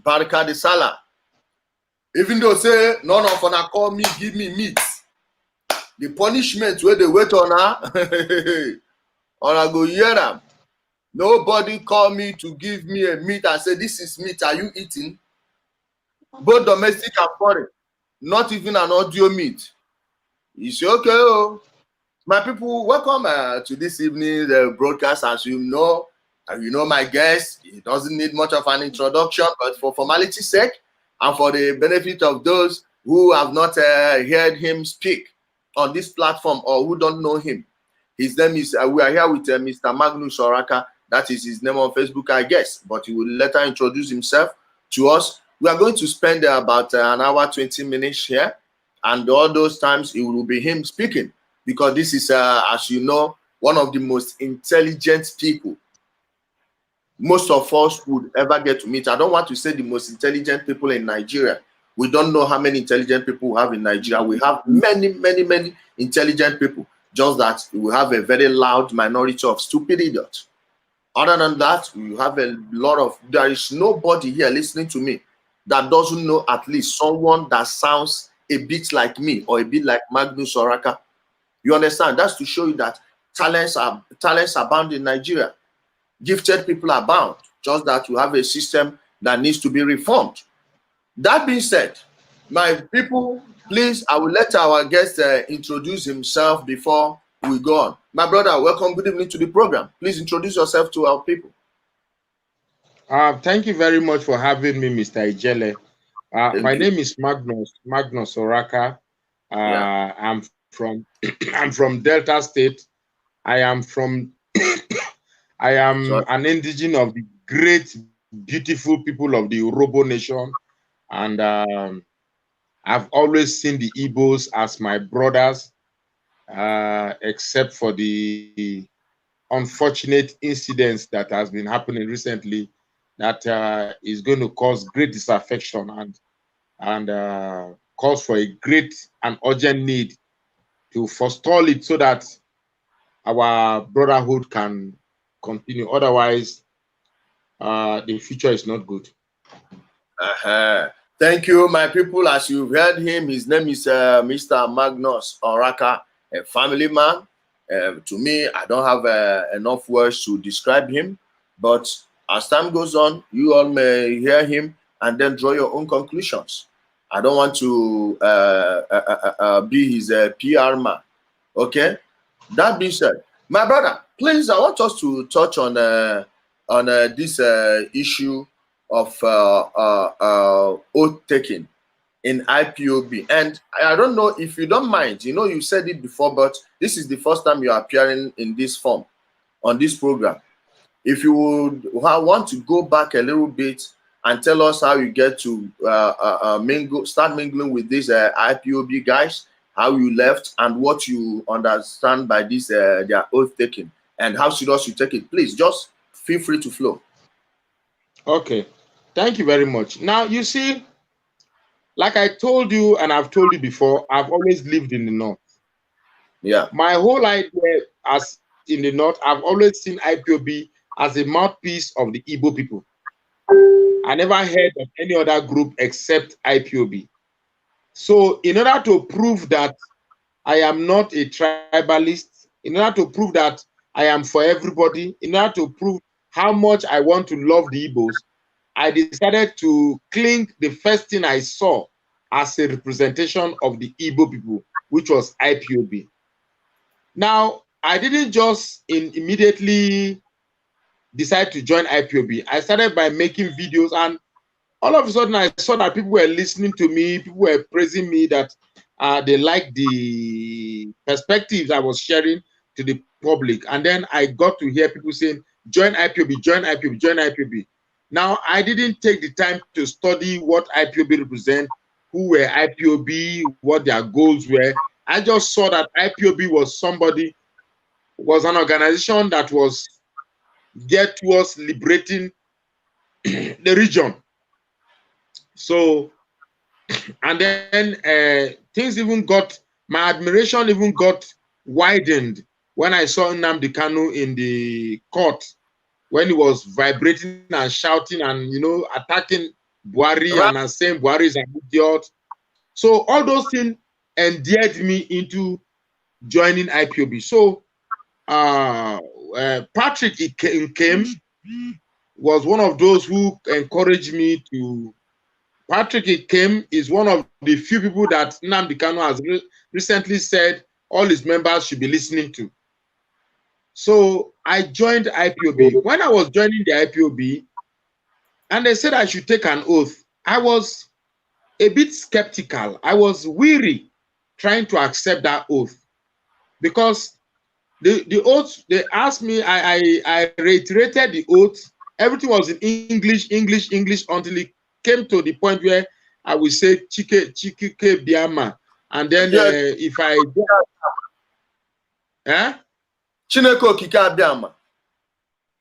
Barka de Salah. Even though say none of una call me, give me meat. The punishment where they wait on her, or I go hear them. Nobody call me to give me a meat and say, this is meat, are you eating? Both domestic and foreign. Not even an audio meat. You say, okay, oh. My people, welcome to this evening broadcast. As you know my guest. He doesn't need much of an introduction, but for formality's sake and for the benefit of those who have not heard him speak on this platform or who don't know him, his name is, we are here with Mr. Magnus Oraka. That is his name on Facebook, I guess, but he will later introduce himself to us. We are going to spend about an hour, 20 minutes here, and all those times it will be him speaking, because this is, as you know, one of the most intelligent people most of us would ever get to meet. I don't want to say the most intelligent people in Nigeria. We don't know how many intelligent people we have in Nigeria. We have many, many, many intelligent people, just that we have a very loud minority of stupid idiots. Other than that, we have a lot of, there is nobody here listening to me that doesn't know at least someone that sounds a bit like me or a bit like Magnus Oraka. You understand? That's to show you that talents abound in Nigeria. Gifted people abound, just that you have a system that needs to be reformed. That being said, my people, please, I will let our guest introduce himself before we go on. My brother, welcome, good evening to the program. Please introduce yourself to our people. Thank you very much for having me, Mr. Ijele. My name is Magnus Oraka. I'm from Delta State. I am an indigene of the great, beautiful people of the Urobo nation, and I've always seen the Igbos as my brothers, except for the unfortunate incidents that has been happening recently that is going to cause great disaffection and cause for a great and urgent need to forestall it so that our brotherhood can continue. Otherwise, the future is not good. Thank you, my people. As you've heard him, his name is Mr. Magnus Oraka, a family man. To me, I don't have enough words to describe him, but as time goes on, you all may hear him and then draw your own conclusions. I don't want to be his PR man. Okay? That being said, my brother, please, I want us to touch on this issue of oath taking in IPOB. And I don't know if you don't mind, you know, you said it before, but this is the first time you are appearing in this form on this program. If you would want to go back a little bit and tell us how you get to start mingling with these IPOB guys, how you left, and what you understand by this their oath taking, and how serious you take it. Please, just feel free to flow. Okay, thank you very much. Now, you see, like I told you, and I've told you before, I've always lived in the North. Yeah. My whole idea as in the North, I've always seen IPOB as a mouthpiece of the Igbo people. I never heard of any other group except IPOB. So in order to prove that I am not a tribalist, in order to prove that I am for everybody, in order to prove how much I want to love the Igbos, I decided to cling the first thing I saw as a representation of the Igbo people, which was IPOB. Now, I didn't just immediately decide to join IPOB. I started by making videos, and all of a sudden I saw that people were listening to me, people were praising me, that they liked the perspectives I was sharing to the public. And then I got to hear people saying, join IPOB, join IPOB, join IPOB. Now, I didn't take the time to study what IPOB represent, who were IPOB, what their goals were. I just saw that IPOB was an organization that was geared towards liberating the region. So, and then things even got, my admiration even got widened when I saw Nnamdi Kanu in the court, when he was vibrating and shouting and, you know, attacking Buhari, and I'm saying Buhari is an idiot. So all those things endeared me into joining IPOB. So Patrick came, was one of those who encouraged me to. Patrick came is one of the few people that Nnamdi Kanu has recently said all his members should be listening to. So I joined IPOB. When I was joining the IPOB, and they said I should take an oath, I was a bit skeptical. I was weary trying to accept that oath, because the oath, they asked me, I reiterated the oath. Everything was in English, until it came to the point where I would say Chike Biama. And then if I Chineko Kika Biama.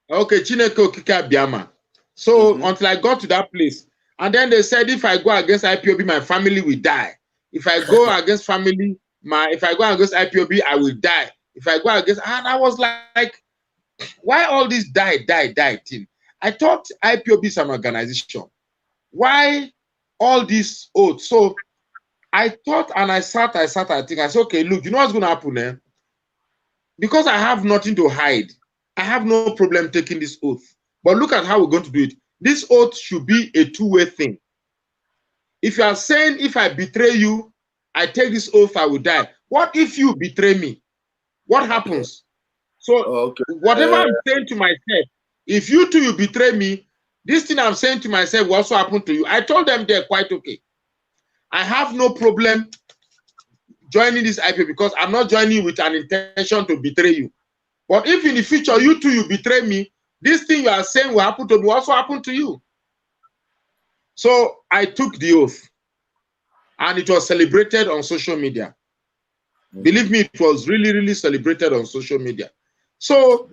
Okay, Chineko Kika Biama. So until I got to that place, and then they said if I go against IPOB, my family will die. If I go against family, if I go against IPOB, I will die. If I go against, and I was like, why all this die thing? I thought IPOB is an organization. Why all this oath? So I thought, and I sat, I said, okay, look, you know what's going to happen then? Because I have nothing to hide, I have no problem taking this oath. But look at how we're going to do it. This oath should be a two-way thing. If you are saying, if I betray you, I take this oath, I will die. What if you betray me? What happens? So whatever I'm saying to myself, if you two, you betray me, this thing I'm saying to myself will also happen to you. I told them they're quite okay. I have no problem joining this IP, because I'm not joining with an intention to betray you. But if in the future you two, you betray me, this thing you are saying will happen to me, will also happen to you. So I took the oath, and it was celebrated on social media. Believe me, it was really celebrated on social media. So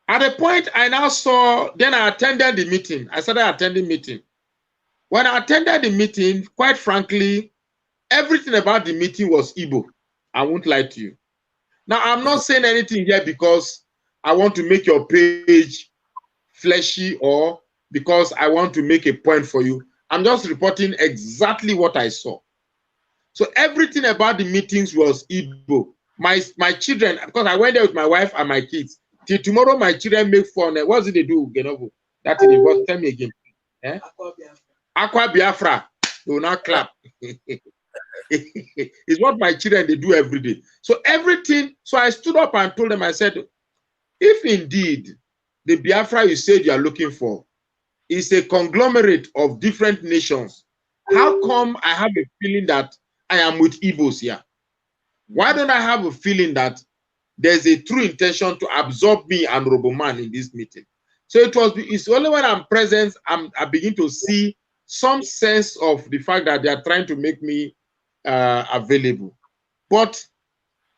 at a point I now saw, then I attended the meeting. I started attending meeting. When I attended the meeting, quite frankly, everything about the meeting was Igbo. I won't lie to you. Now, I'm not saying anything here because I want to make your page fleshy or because I want to make a point for you. I'm just reporting exactly what I saw. So everything about the meetings was Igbo. My children, because I went there with my wife and my kids. Till tomorrow, my children make fun. What did they do? That is the tell me again. Eh? Aqua Biafra. They will not clap. It's what my children, they do every day. So everything, so I stood up and told them, I said, if indeed the Biafra you said you are looking for is a conglomerate of different nations, how come I have a feeling that I am with Igbos here? Why don't I have a feeling that there's a true intention to absorb me and Roboman in this meeting? So it's only when I'm present, I begin to see some sense of the fact that they are trying to make me available. But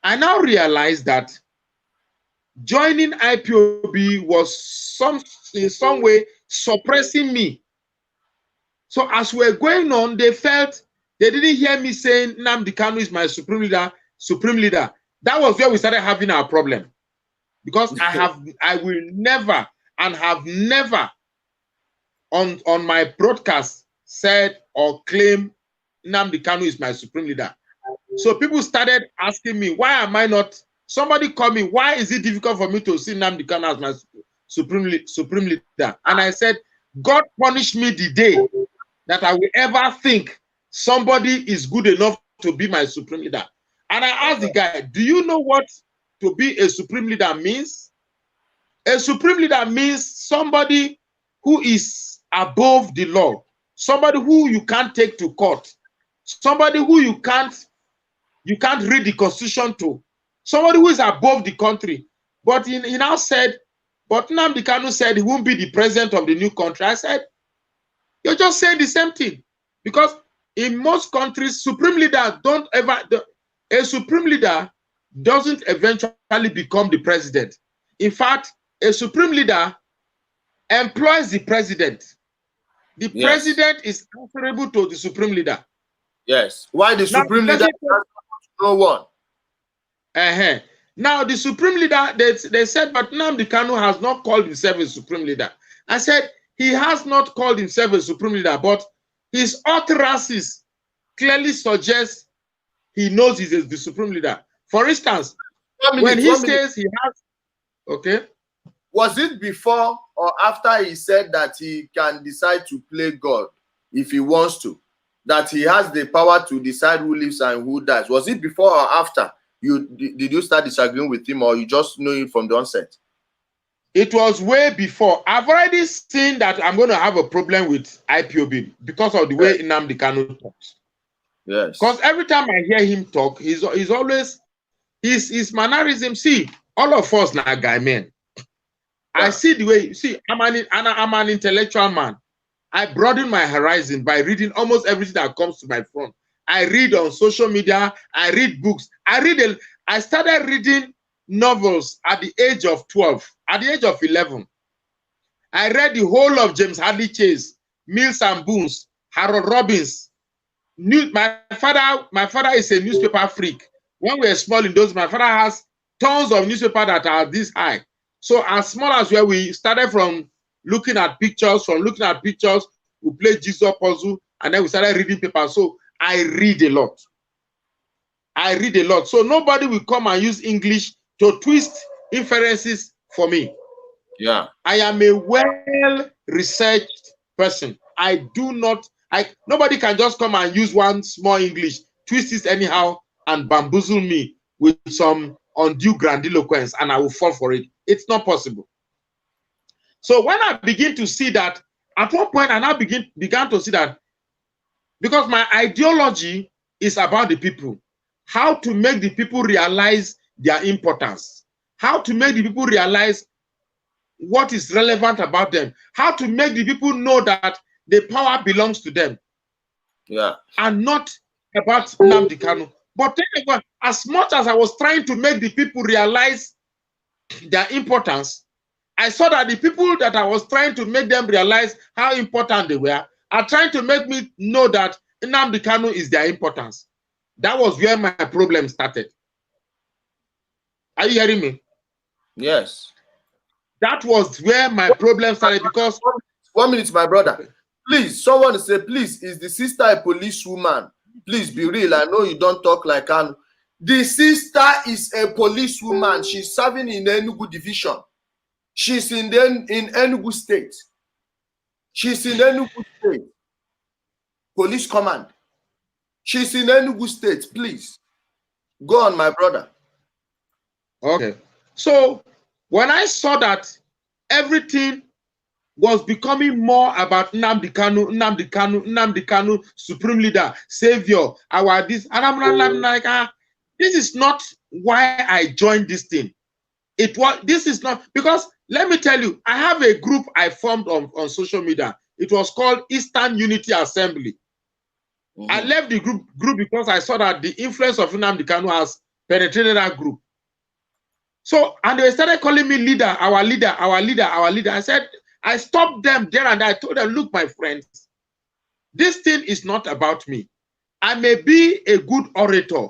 I now realize that joining IPOB was in some way suppressing me. So as we're going on, they felt they didn't hear me saying Nnamdi Kanu is my supreme leader. That was where we started having our problem, because I will never and have never on my broadcast said or claim Nnamdi Kanu is my supreme leader. So people started asking me, why am I not? Somebody called me, why is it difficult for me to see Nnamdi Kanu as my supreme leader? And I said, God punish me the day that I will ever think somebody is good enough to be my supreme leader. And I asked the guy, do you know what to be a supreme leader means? A supreme leader means somebody who is above the law, somebody who you can't take to court, somebody who you can't read the constitution to, somebody who is above the country. But he now said, but Nnamdi Kanu said he won't be the president of the new country. I said, you're just saying the same thing, because in most countries, supreme leaders don't ever, a supreme leader doesn't eventually become the president. In fact, a supreme leader employs the president. The president is answerable to the supreme leader. Yes. Why the supreme leader? No one. Now the supreme leader, they said, but Nnamdi Kanu has not called himself a supreme leader. I said, he has not called himself a supreme leader, but his utterances clearly suggest he knows he's the supreme leader. For instance, when he says he has, okay. Was it before or after he said that he can decide to play God if he wants to? That he has the power to decide who lives and who dies? Was it before or after? Did you start disagreeing with him, or you just know it from the onset? It was way before. I've already seen that I'm going to have a problem with IPOB because of the way Nnamdi Kanu talks. Yes. Because every time I hear him talk, he's always his mannerism. See, all of us now guy men. Yeah. I see the way. See, I'm an intellectual man. I broaden my horizon by reading almost everything that comes to my front. I read on social media. I read books. I started reading novels at the age of 12. At the age of 11, I read the whole of James Hadley Chase, Mills and Boons, Harold Robbins. My father is a newspaper freak. When we were small in those, my father has tons of newspapers that are this high. So as small as we started from looking at pictures. From looking at pictures, we played jigsaw puzzle, and then we started reading papers. So I read a lot. I read a lot. So nobody will come and use English to twist inferences for me. Yeah. I am a well-researched person. I do not, nobody can just come and use one small English, twist it anyhow, and bamboozle me with some undue grandiloquence, and I will fall for it. It's not possible. So when I begin to see that, at one point I now began to see that, because my ideology is about the people, how to make the people realize their importance, how to make the people realize what is relevant about them, how to make the people know that the power belongs to them, yeah, and not about Nnamdi Kanu. But as much as I was trying to make the people realize their importance, I saw that the people that I was trying to make them realize how important they were are trying to make me know that Nnamdi Kanu is their importance. That was where my problem started. Are you hearing me? Yes. That was where my problem started, because... 1 minute, my brother. Please, someone say, please, is the sister a policewoman? Please be real. I know you don't talk like Kanu. The sister is a policewoman. She's serving in Enugu division. She's in Enugu State. She's in Enugu State. Police command. She's in Enugu State. Please. Go on, my brother. Okay. So, when I saw that everything was becoming more about Nnamdi Kanu, supreme leader, savior, our this, and I'm like, this is not why I joined this thing. This is not, because let me tell you, I have a group I formed on social media. It was called Eastern Unity Assembly. I left the group because I saw that the influence of Nnamdi Kanu has penetrated that group. So, and they started calling me leader, our leader, our leader, our leader. I said, I stopped them there and I told them, look, my friends, this thing is not about me. I may be a good orator,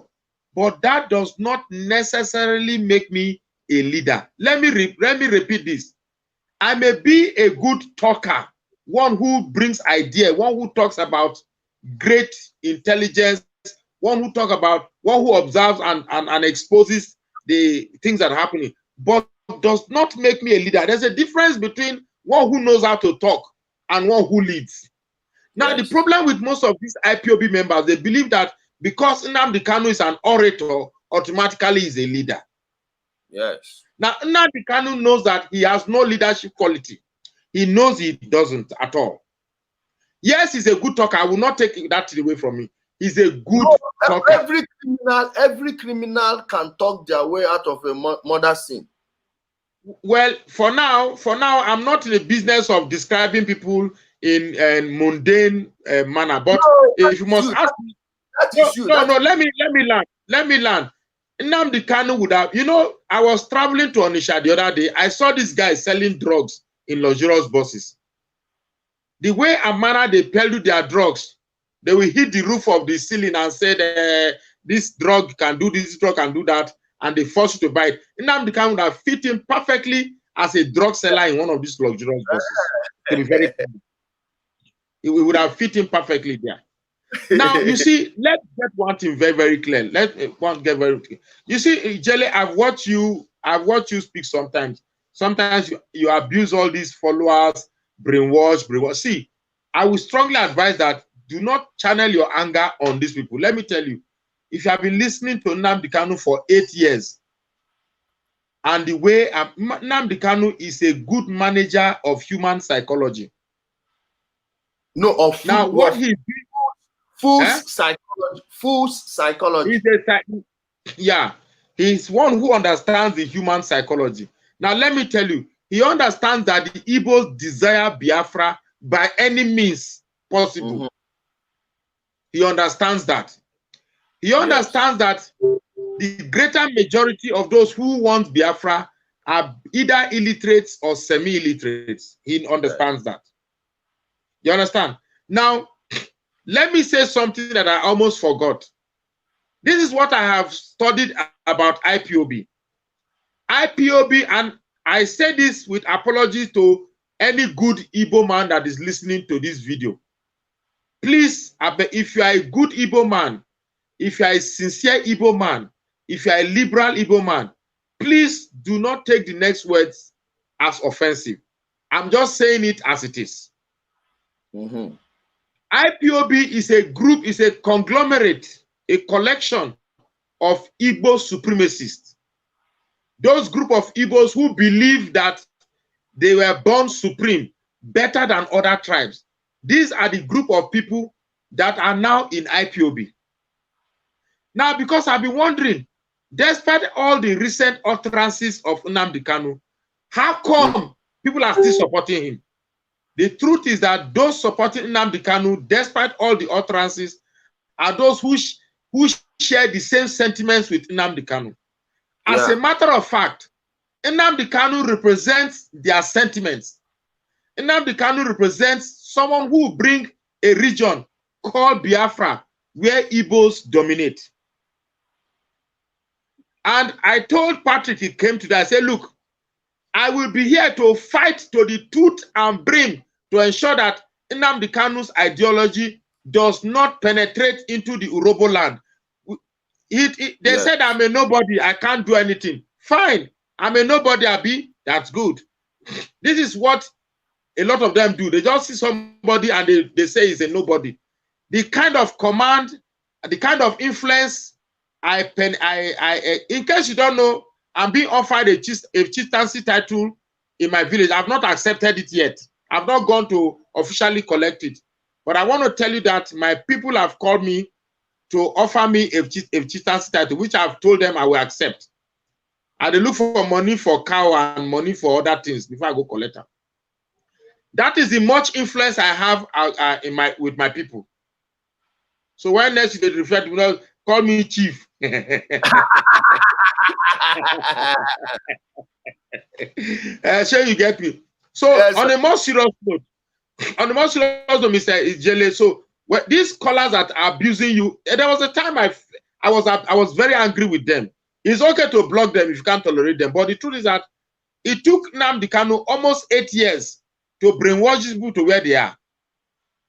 but that does not necessarily make me a leader. Let me repeat this. I may be a good talker, one who brings idea, one who talks about great intelligence, one who observes and exposes the things that are happening, but does not make me a leader. There's a difference between one who knows how to talk and one who leads. Now, the problem with most of these IPOB members, they believe that because Nnamdi Kanu is an orator, automatically is a leader. Yes. Now, Nnamdi Kanu knows that he has no leadership quality. He knows he doesn't at all. Yes, he's a good talker. I will not take that away from him. He's a good talker. Every criminal can talk their way out of a murder scene. Well, for now, I'm not in the business of describing people in a mundane manner. But no, if you must ask me, let me land. Nnamdi Kanu would have, I was traveling to Onitsha the other day. I saw this guy selling drugs in luxurious buses. The way and manner they peddle their drugs, they will hit the roof of the ceiling and say, this drug can do this, drug can do that, and they force you to buy it. Nnamdi Kanu would have fit in perfectly as a drug seller in one of these luxurious buses. To be very clear. It would have fit him perfectly there. Now, you see, let's get one thing very, very clear. Let's get very clear. You see, Jelly, I've watched you speak sometimes. Sometimes you abuse all these followers, brainwash. See, I would strongly advise that do not channel your anger on these people. Let me tell you, if you have been listening to Nnamdi Kanu for 8 years, and the way Nnamdi Kanu is a good manager of human psychology. No, of now what he full psychology. Yeah, he's one who understands the human psychology. Now let me tell you, he understands that the Igbos desire Biafra by any means possible. He understands that. He understands that the greater majority of those who want Biafra are either illiterates or semi-illiterates. He understands that. You understand? Now, let me say something that I almost forgot. This is what I have studied about IPOB. IPOB, and I say this with apologies to any good Igbo man that is listening to this video. Please, if you are a good Igbo man, if you are a sincere Igbo man, if you are a liberal Igbo man, please do not take the next words as offensive. I'm just saying it as it is. IPOB is a group, is a conglomerate, a collection of Igbo supremacists. Those group of Igbos who believe that they were born supreme, better than other tribes. These are the group of people that are now in IPOB. Now, because I've been wondering, despite all the recent utterances of Nnamdi Kanu, how come people are still supporting him? The truth is that those supporting Nnamdi Kanu, despite all the utterances, are those who share the same sentiments with Nnamdi Kanu. As a matter of fact, Nnamdi Kanu represents their sentiments. Nnamdi Kanu represents someone who will bring a region called Biafra, where Igbos dominate. And I told Patrick, he came today, I said, look, I will be here to fight to the tooth and brim to ensure that Nnamdi Kanu's ideology does not penetrate into the Urobo land. They said I'm a nobody, I can't do anything. Fine, I'm a nobody, Abi, that's good. This is what a lot of them do. They just see somebody and they say he's a nobody. The kind of command, the kind of influence in case you don't know, I'm being offered a chieftaincy title in my village. I've not accepted it yet. I've not gone to officially collect it. But I want to tell you that my people have called me to offer me a chieftaincy title, which I've told them I will accept. And they look for money for cow and money for other things before I go collect them. That is the much influence I have with my people. So when next they refer to me, call me chief. Sure, you get me. So on a more serious note, Mr. Ijele, so these callers that are abusing you, there was a time I was very angry with them. It's okay to block them if you can't tolerate them, but the truth is that it took Nnamdi Kanu almost 8 years to brainwash people to where they are.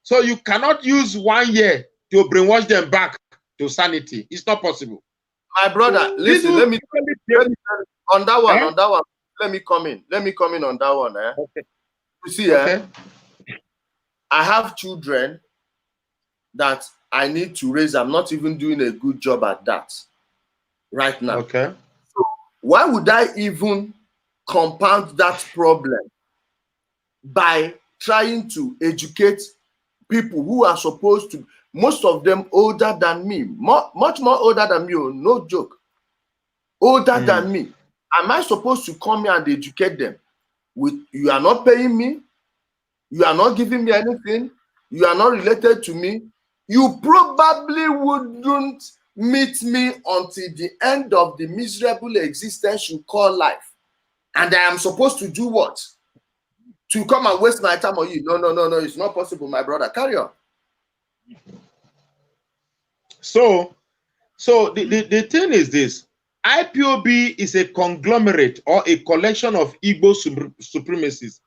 So you cannot use 1 year to brainwash them back to sanity. It's not possible. My brother, listen, let me on that one, let me come in on that one. Okay. You see, I have children that I need to raise. I'm not even doing a good job at that right now. Okay. So why would I even compound that problem by trying to educate people who are supposed to, most of them older than me, much more older than me, no joke, older than me. Am I supposed to come here and educate them? You are not paying me, you are not giving me anything, you are not related to me, you probably wouldn't meet me until the end of the miserable existence you call life. And I am supposed to do what? To come and waste my time on you? No, it's not possible, my brother. Carry on. So the thing is this. IPOB is a conglomerate or a collection of Igbo supremacists,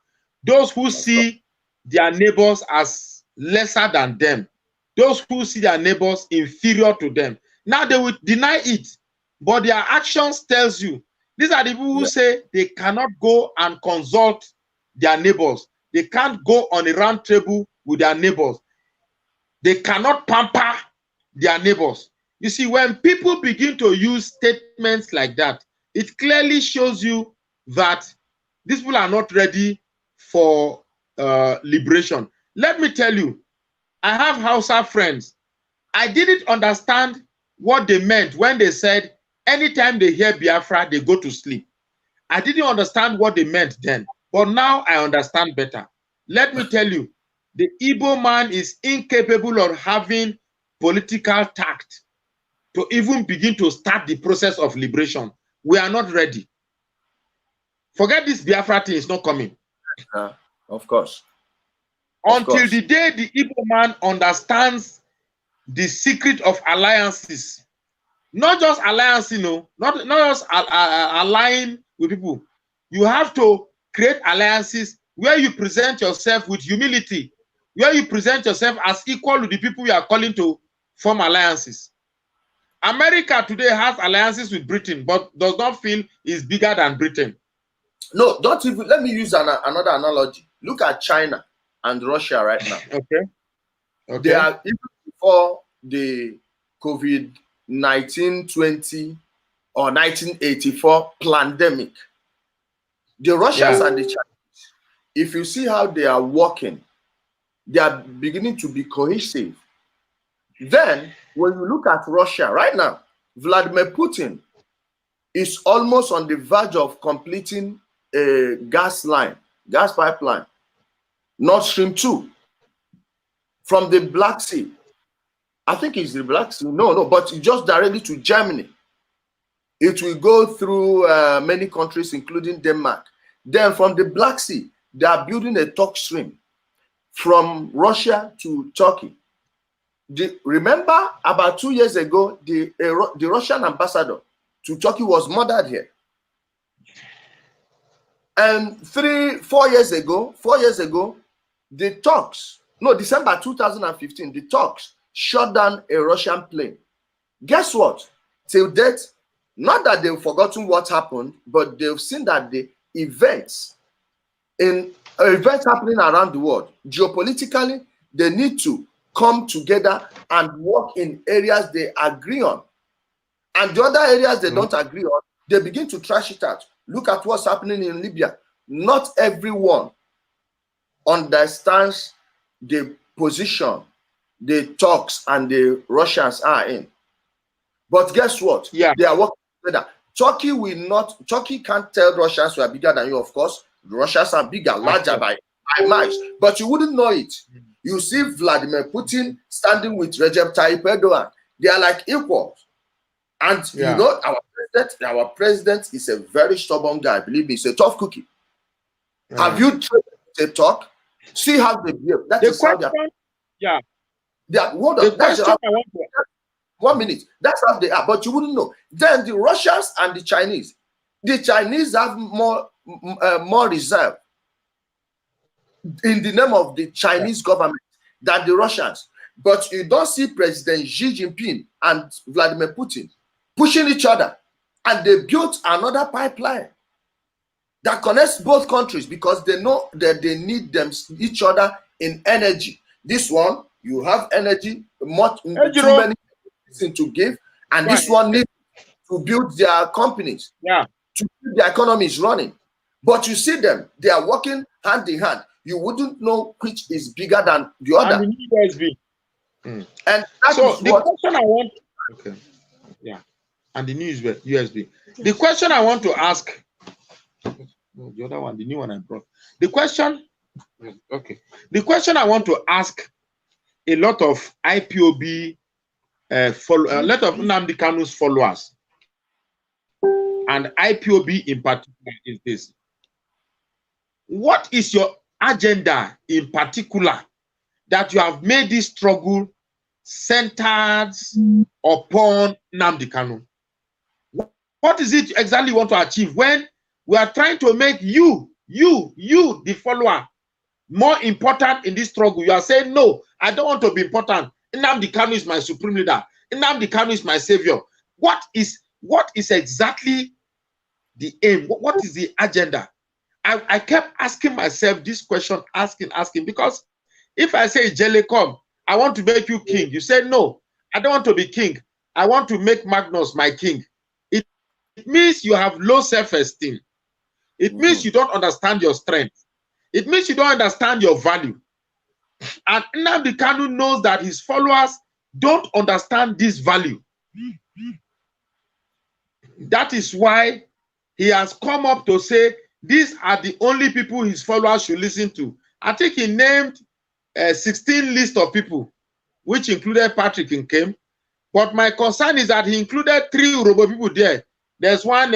those who see their neighbors as lesser than them, those who see their neighbors inferior to them. Now they will deny it, but their actions tells you. These are the people who say they cannot go and consult their neighbors. They can't go on a round table with their neighbors. They cannot pamper their neighbors. You see, when people begin to use statements like that, it clearly shows you that these people are not ready for liberation. Let me tell you, I have Hausa friends. I didn't understand what they meant when they said, anytime they hear Biafra, they go to sleep. I didn't understand what they meant then, but now I understand better. Let me tell you, the Igbo man is incapable of having political tact to even begin to start the process of liberation. We are not ready. Forget this Biafra thing is not coming. Of course. Until the day the Igbo man understands the secret of alliances, not just alliance, you know, not just aligning with people. You have to create alliances where you present yourself with humility, where you present yourself as equal to the people you are calling to form alliances. America today has alliances with Britain, but does not feel is bigger than Britain. No, don't even. Let me use another analogy. Look at China and Russia right now. Okay. They are, even before the COVID-19 20 or 1984 pandemic, the Russians and the Chinese, if you see how they are working, they are beginning to be cohesive. Then, when you look at Russia right now, Vladimir Putin is almost on the verge of completing a gas pipeline, Nord Stream 2, from the Black Sea. I think it's the Black Sea. No, but just directly to Germany. It will go through many countries, including Denmark. Then from the Black Sea, they are building a talk stream from Russia to Turkey. Remember, about 2 years ago, the Russian ambassador to Turkey was murdered here. And 4 years ago, the talks, no, December 2015, the talks shot down a Russian plane. Guess what? Till date, not that they've forgotten what happened, but they've seen that the events happening around the world, geopolitically, they need to come together and work in areas they agree on. And the other areas they don't agree on, they begin to trash it out. Look at what's happening in Libya. Not everyone understands the position the Turks and the Russians are in. But guess what? Yeah. They are working together. Turkey can't tell Russians we are bigger than you, of course. The Russians are bigger, larger by miles. But you wouldn't know it. You see Vladimir Putin standing with Recep Tayyip Erdogan. They are like equals. And you know, our president is a very stubborn guy. Believe me, he's a tough cookie. Have you tried to talk? See how they behave. That is how they are. Yeah. One minute. That's how they are. But you wouldn't know. Then the Russians and the Chinese have more reserve in the name of the Chinese government than the Russians. But you don't see President Xi Jinping and Vladimir Putin pushing each other. And they built another pipeline that connects both countries because they know that they need each other in energy. This one, you have energy, too many things to give, and this one needs to build their companies, to keep their economies running. But you see them, they are working hand in hand. You wouldn't know which is bigger than the other. And the new USB. And that so is the question I want, and the new USB. The question I want to ask, the other one, the new one I brought. The question I want to ask a lot of IPOB, a lot of Nnamdi Kanu'S followers, and IPOB in particular is this. What is your agenda in particular that you have made this struggle centered upon Nnamdi Kanu? What is it exactly you want to achieve when we are trying to make you, the follower, more important in this struggle? You are saying, no, I don't want to be important. Nnamdi Kanu is my supreme leader. Nnamdi Kanu is my savior. What is exactly the aim? What is the agenda? I kept asking myself this question, asking, because if I say, Jele, come, I want to make you king. You say, no, I don't want to be king. I want to make Magnus my king. It means you have low self-esteem. It means you don't understand your strength. It means you don't understand your value. And Nnamdi Kanu knows that his followers don't understand this value. That is why he has come up to say these are the only people his followers should listen to. I think he named 16 list of people, which included Patrick Nkem. But my concern is that he included 3 Urobo people there. There's one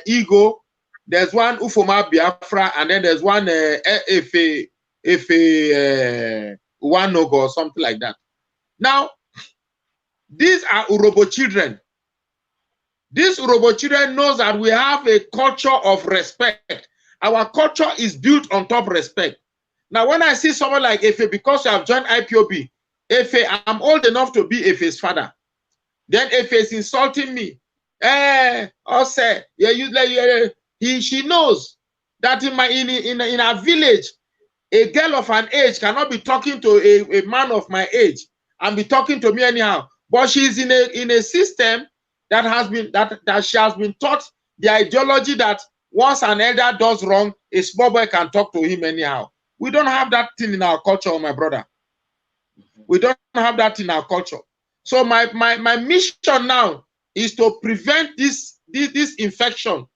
Ego, there's one Ufoma Biafra, and then there's one Efe Uwanogo or something like that. Now, these are Urobo children. These Urobo children knows that we have a culture of respect. Our culture is built on top of respect. Now, when I see someone like Efe, because you have joined IPOB, Efe, I'm old enough to be Efe's father. Then Efe is insulting me. She knows that in our village, a girl of an age cannot be talking to a man of my age and be talking to me anyhow. But she's in a system that has been that she has been taught the ideology that once an elder does wrong, a small boy can talk to him anyhow. We don't have that thing in our culture, my brother. We don't have that in our culture. So my mission now is to prevent this infection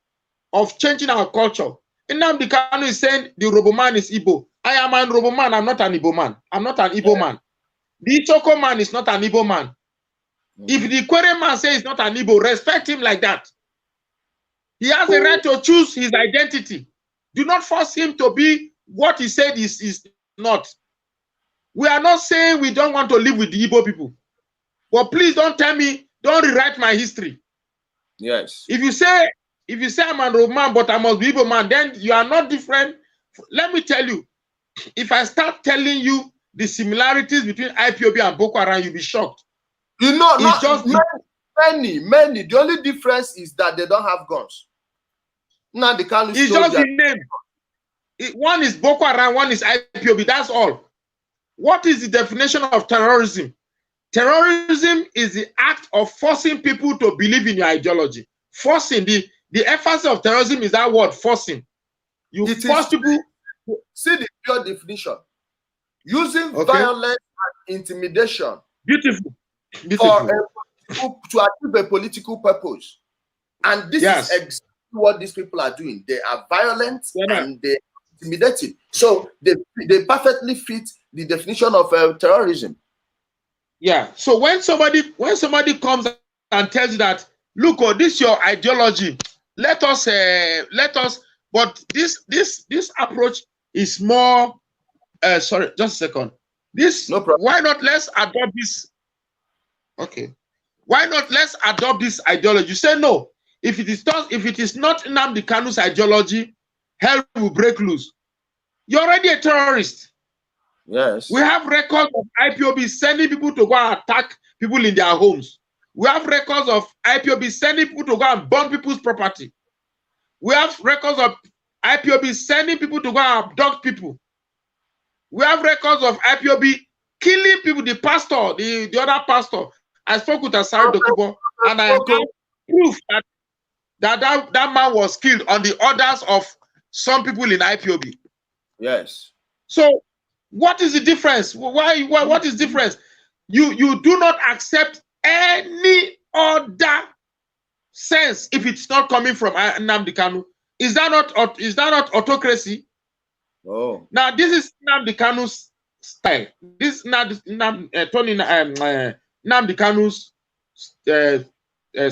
of changing our culture. Nnamdi Kanu is saying the Robo man is Igbo. I am an Robo man. I'm not an Igbo man. I'm not an Igbo man. The Ichoko man is not an Igbo man. If the Kwere man says he's not an Igbo, respect him like that. He has a right to choose his identity. Do not force him to be what he said is not. We are not saying we don't want to live with the Igbo people. But please don't tell me, don't rewrite my history. Yes. If you say I'm a Roman man, but I must be Igbo man, then you are not different. Let me tell you, if I start telling you the similarities between IPOB and Boko Haram, you'll be shocked. You know, it's not just many. The only difference is that they don't have guns. Now the Kanu it's just the name. One is Boko Haram, one is IPOB. That's all. What is the definition of terrorism? Terrorism is the act of forcing people to believe in your ideology. Forcing. The emphasis of terrorism is that word, forcing. You force people. See the pure definition. Using violence and intimidation. Beautiful. To achieve a political purpose. And this is exactly what these people are doing. They are violent and they are intimidating. So they perfectly fit the definition of terrorism. Yeah. So when somebody comes and tells you that, look, this is your ideology, let us, but this approach is more, sorry, just a second. No problem. Why not let's adopt this? Okay. Why not let's adopt this ideology? You say no. If it is not Nnamdi Kanu's ideology, hell will break loose. You're already a terrorist. Yes. We have records of IPOB sending people to go and attack people in their homes. We have records of IPOB sending people to go and burn people's property. We have records of IPOB sending people to go and abduct people. We have records of IPOB killing people. The pastor, the other pastor, I spoke with Asari Dokubo, and I have proof that man was killed on the orders of some people in IPOB. Yes. So what is the difference? What is the difference? You do not accept any other sense if it's not coming from Nnamdi Kanu. Is that not autocracy? Oh. Now this is Nnamdi Kanu's style. This is Nnamdi Kanu's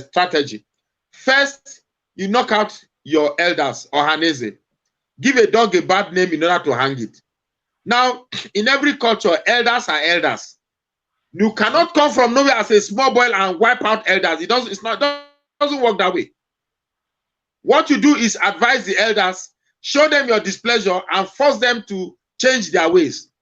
strategy. First, you knock out your elders or Haneze. Give a dog a bad name in order to hang it. Now, in every culture, elders are elders. You cannot come from nowhere as a small boy and wipe out elders. It doesn't work that way. What you do is advise the elders, show them your displeasure, and force them to change their ways.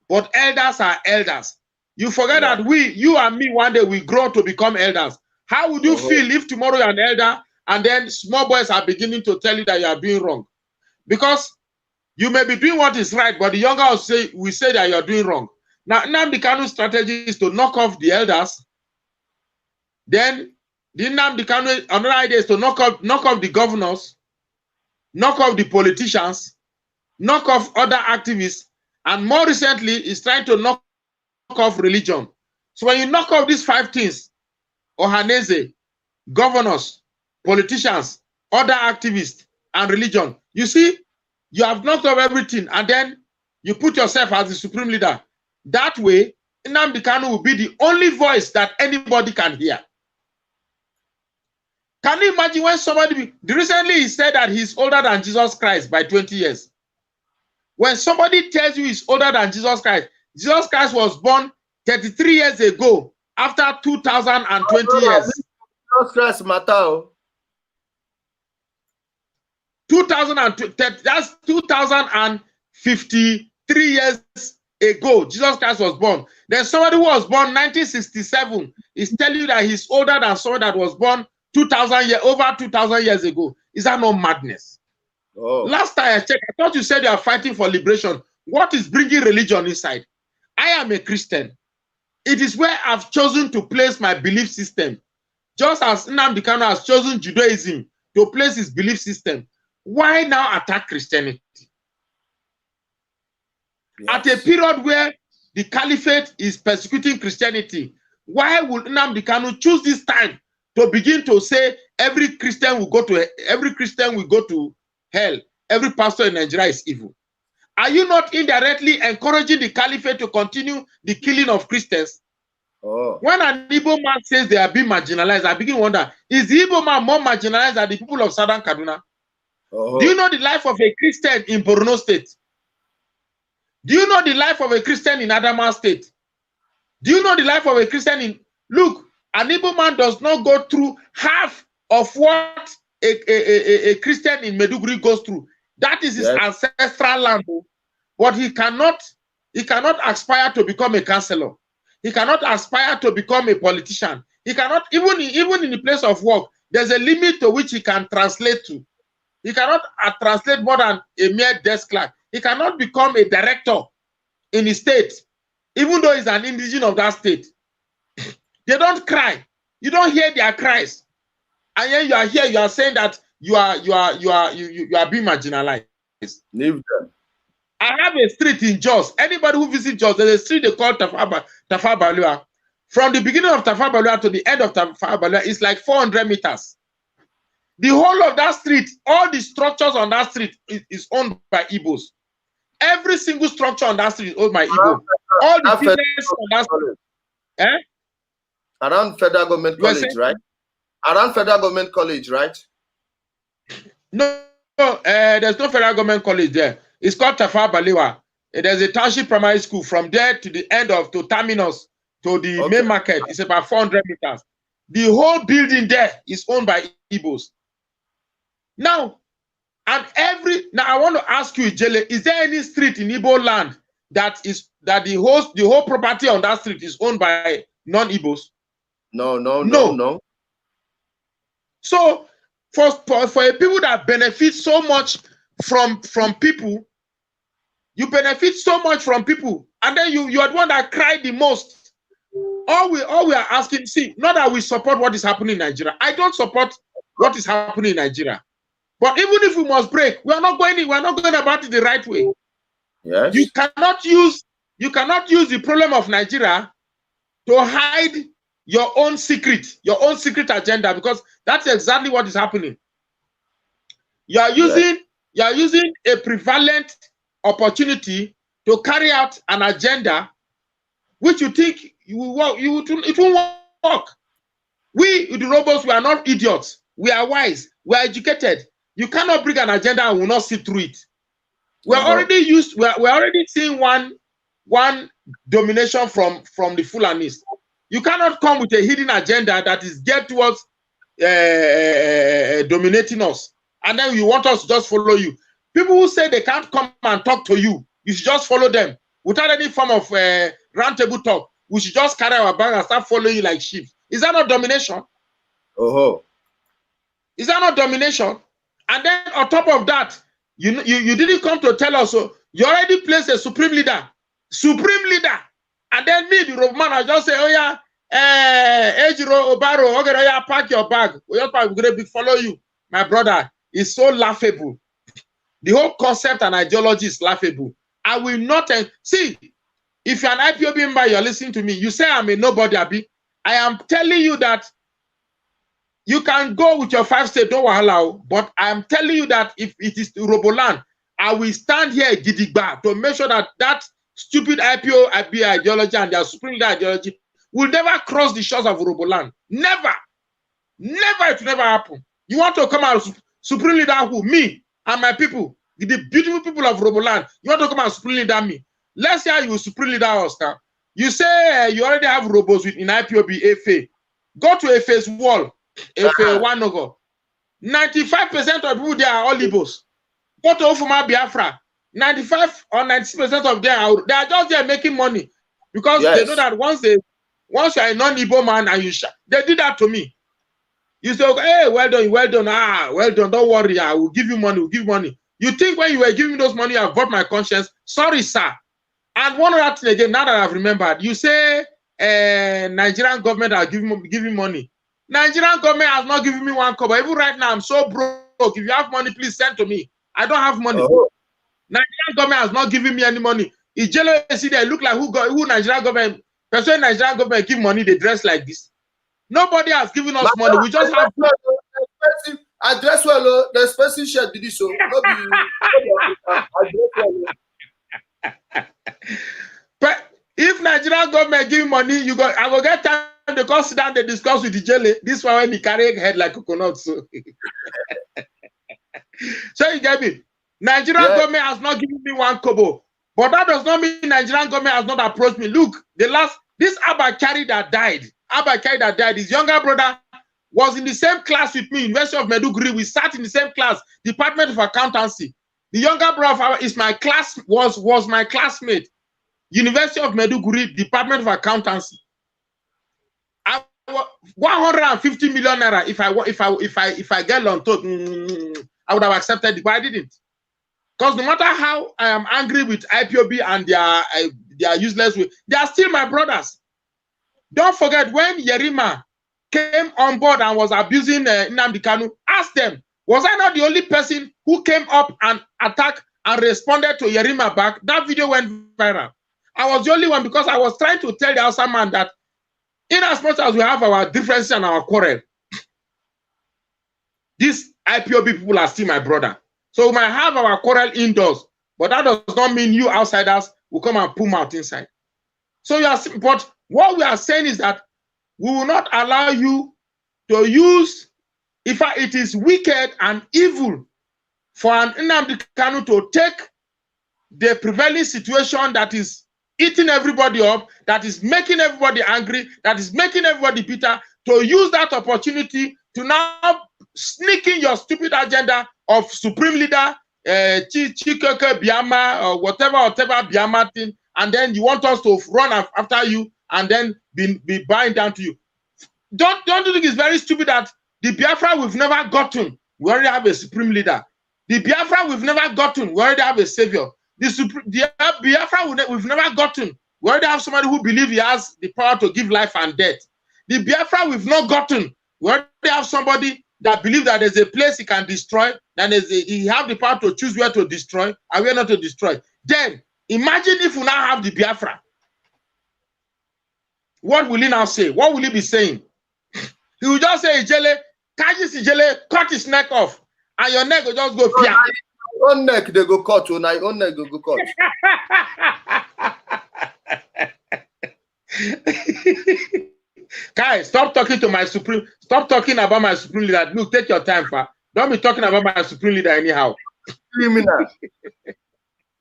But elders are elders. You forget that you and me, one day we grow to become elders. How would you feel if tomorrow you're an elder and then small boys are beginning to tell you that you are doing wrong? Because you may be doing what is right, but the younger will say that you're doing wrong. Now, Nnamdi Kanu's strategy is to knock off the elders. Then, Nnamdi Kanu, another idea is to knock off the governors, knock off the politicians, knock off other activists, and more recently, is trying to knock off religion. So when you knock off these 5 things, Ohaneze, governors, politicians, other activists, and religion, you see, you have knocked off everything, and then you put yourself as the supreme leader. That way, Nnamdi Kanu will be the only voice that anybody can hear. Can you imagine when somebody, recently he said that he's older than Jesus Christ by 20 years. When somebody tells you he's older than Jesus Christ was born 33 years ago, after 2020 years. Jesus Christ matter. that's 2053 years ago, Jesus Christ was born. Then somebody who was born 1967 is telling you that he's older than someone that was born over 2,000 years ago. Is that not madness? Oh. Last time I checked, I thought you said you are fighting for liberation. What is bringing religion inside? I am a Christian. It is where I've chosen to place my belief system. Just as Nnamdi Kanu has chosen Judaism to place his belief system. Why now attack Christianity? Yes. At a period where the caliphate is persecuting Christianity, why would Nnamdi Kanu choose this time to begin to say every Christian will go to hell, every pastor in Nigeria is evil? Are you not indirectly encouraging the caliphate to continue the killing of Christians? Oh. When an Igbo man says they are being marginalized, I begin to wonder, is the Igbo man more marginalized than the people of Southern Kaduna? Oh. Do you know the life of a Christian in Borno State? Do you know the life of a Christian in Adamawa State? Do you know the life of a Christian in... Look, an Igbo man does not go through half of what a Christian in Meduguri goes through. That is his ancestral land. But he cannot aspire to become a counselor. He cannot aspire to become a politician. He cannot, even in the place of work, there's a limit to which he can translate to. He cannot translate more than a mere desk clerk. He cannot become a director in his state, even though he's an indigenous of that state. They don't cry. You don't hear their cries. And then you are here, you are saying that you are being marginalized. Leave them. I have a street in Jos. Anybody who visits Jos, there's a street they call Tafa Balua. From the beginning of Tafa Balua to the end of Tafa Balua is like 400 meters. The whole of that street, all the structures on that street is owned by Igbos. Every single structure on that street is owned by Igbo. All the business on that street. Around Federal Government College, right? Around Federal Government College, right? No, there's no Federal Government College there. It's called Tafa Balewa. There's a township primary school. From there to the end of, to terminus, to the main market, it's about 400 meters. The whole building there is owned by Igbos. Now, now I want to ask you, Ijele, is there any street in Igbo land that the whole property on that street is owned by non-Igbos? No. So for a people that benefit so much from people, you benefit so much from people, and then you are the one that cried the most. All we are asking, see, not that we support what is happening in Nigeria. I don't support what is happening in Nigeria. But even if we must break, we are not going about it the right way. Yes. You cannot use the problem of Nigeria to hide your own secret agenda, because that's exactly what is happening. You are using a prevalent opportunity to carry out an agenda which you think it won't work. We, the robots, we are not idiots. We are wise. We are educated. You cannot bring an agenda and will not see through it. We're already seeing one domination from the Fulanis. You cannot come with a hidden agenda that is geared towards dominating us. and then you want us to just follow you. People who say they can't come and talk to you, you should just follow them without any form of round table talk. We should just carry our bag and start following you like sheep. Is that not domination? Oh. Is that not domination? And then on top of that, you didn't come to tell us. So you already placed a supreme leader, and then me, the road man, I just say, oh yeah, Ejiro Obaro, okay, oh yeah, pack your bag. We're gonna be follow you, my brother. It's so laughable. The whole concept and ideology is laughable. I will not see. If you're an IPOB member, you're listening to me. You say I'm a nobody, Abi. I am telling you that you can go with your 5 states, don't allow. But I am telling you that if it is Roboland, I will stand here gidigba to make sure that that stupid IPOB ideology and their supreme ideology will never cross the shores of Roboland. Never. Never, it will never happen. You want to come out supreme leader who? Me and my people, the beautiful people of Roboland. You want to come out supreme leader me? Let's say you supreme leader us now. You say you already have robos in IPOB, FA. Go to FA's wall. FA one no go. 95% of people there are all Igbos. Go to Ofuma Biafra. 95 or 96% of them they are just there making money because they know that once you are a non-Igbo man and they did that to me. You say, hey, well done, well done, well done, don't worry, I will give you money, we'll give you money. You think when you were giving me those money, I've got my conscience? Sorry, sir. And one other thing again, now that I've remembered, you say Nigerian government are giving money. Nigerian government has not given me one kobo. Even right now, I'm so broke. If you have money, please send to me. I don't have money. Nigerian government has not given me any money. If Jello see they look like who Nigerian government, person Nigerian government give money, they dress like this. Nobody has given us money. We just have address well, the expensive shirt did so. But if Nigerian government give money, I will get time to go sit down and discuss with the jelly. This one when he carry head like coconut. So, so you get me? Nigerian government has not given me one kobo. But that does not mean Nigerian government has not approached me. Look, this Abakari that died, his younger brother was in the same class with me, University of Maiduguri. We sat in the same class, Department of Accountancy. The younger brother is my class, was my classmate, University of Maiduguri, Department of Accountancy. 150 million naira. If I get loan to, I would have accepted it, but I didn't. Because no matter how I am angry with IPOB and their useless way, they are still my brothers. Don't forget when Yerima came on board and was abusing Nnamdi Kanu, ask them, was I not the only person who came up and attacked and responded to Yerima back? That video went viral. I was the only one because I was trying to tell the Hausa man that in as much as we have our differences and our quarrel, these IPOB people are still my brother. So we might have our quarrel indoors, but that does not mean you outsiders will come and pull out inside. So but what we are saying is that we will not allow you to use, if it is wicked and evil for an Nnamdi Kanu to take the prevailing situation that is eating everybody up, that is making everybody angry, that is making everybody bitter, to use that opportunity to now sneak in your stupid agenda of supreme leader, Chikeke Biama, or whatever Biama thing, and then you want us to run after you and then be buying down to you. Don't you think it's very stupid that the Biafra we've never gotten, we already have a supreme leader. The Biafra we've never gotten, we already have a savior. The Biafra we've never gotten, we already have somebody who believes he has the power to give life and death. The Biafra we've not gotten, we already have somebody that believes that there's a place he can destroy, and he have the power to choose where to destroy and where not to destroy. Then, imagine if we now have the Biafra. What will he now say? What will he be saying? He will just say, Ijele, catch Ijele, cut his neck off, and your neck will just go fia. Your own neck, they go cut. Your own neck, they go cut. Guys, stop talking to my supreme. Stop talking about my supreme leader. Look, take your time, fa. Don't be talking about my supreme leader anyhow. Criminal.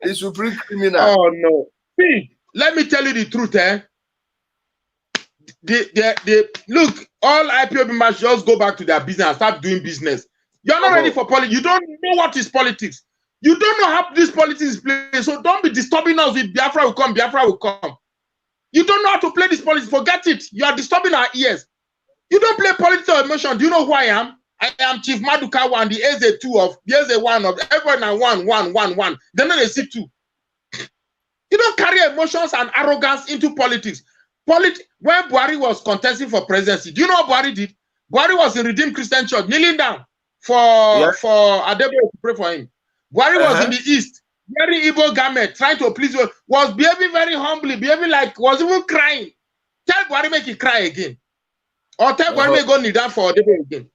The supreme criminal. Oh no. See, let me tell you the truth, eh? Look, all IPOB members just go back to their business and start doing business. You're not ready for politics. You don't know what is politics. You don't know how this politics is played. So don't be disturbing us with Biafra will come, Biafra will come. You don't know how to play this politics. Forget it. You are disturbing our ears. You don't play political emotion. Do you know who I am? I am Chief Maduka one, the Eze2 of the Eze1 of everyone one. Then they see two. You don't carry emotions and arrogance into politics. When Buhari was contesting for presidency, do you know what Buhari did? Buhari was in Redeemed Christian Church, kneeling down for Adebo to pray for him. Buhari was in the East, very evil garment, trying to please, was behaving very humbly, behaving like, was even crying. Tell Buhari make him cry again. Or tell Buhari make go kneel down for Adebo again.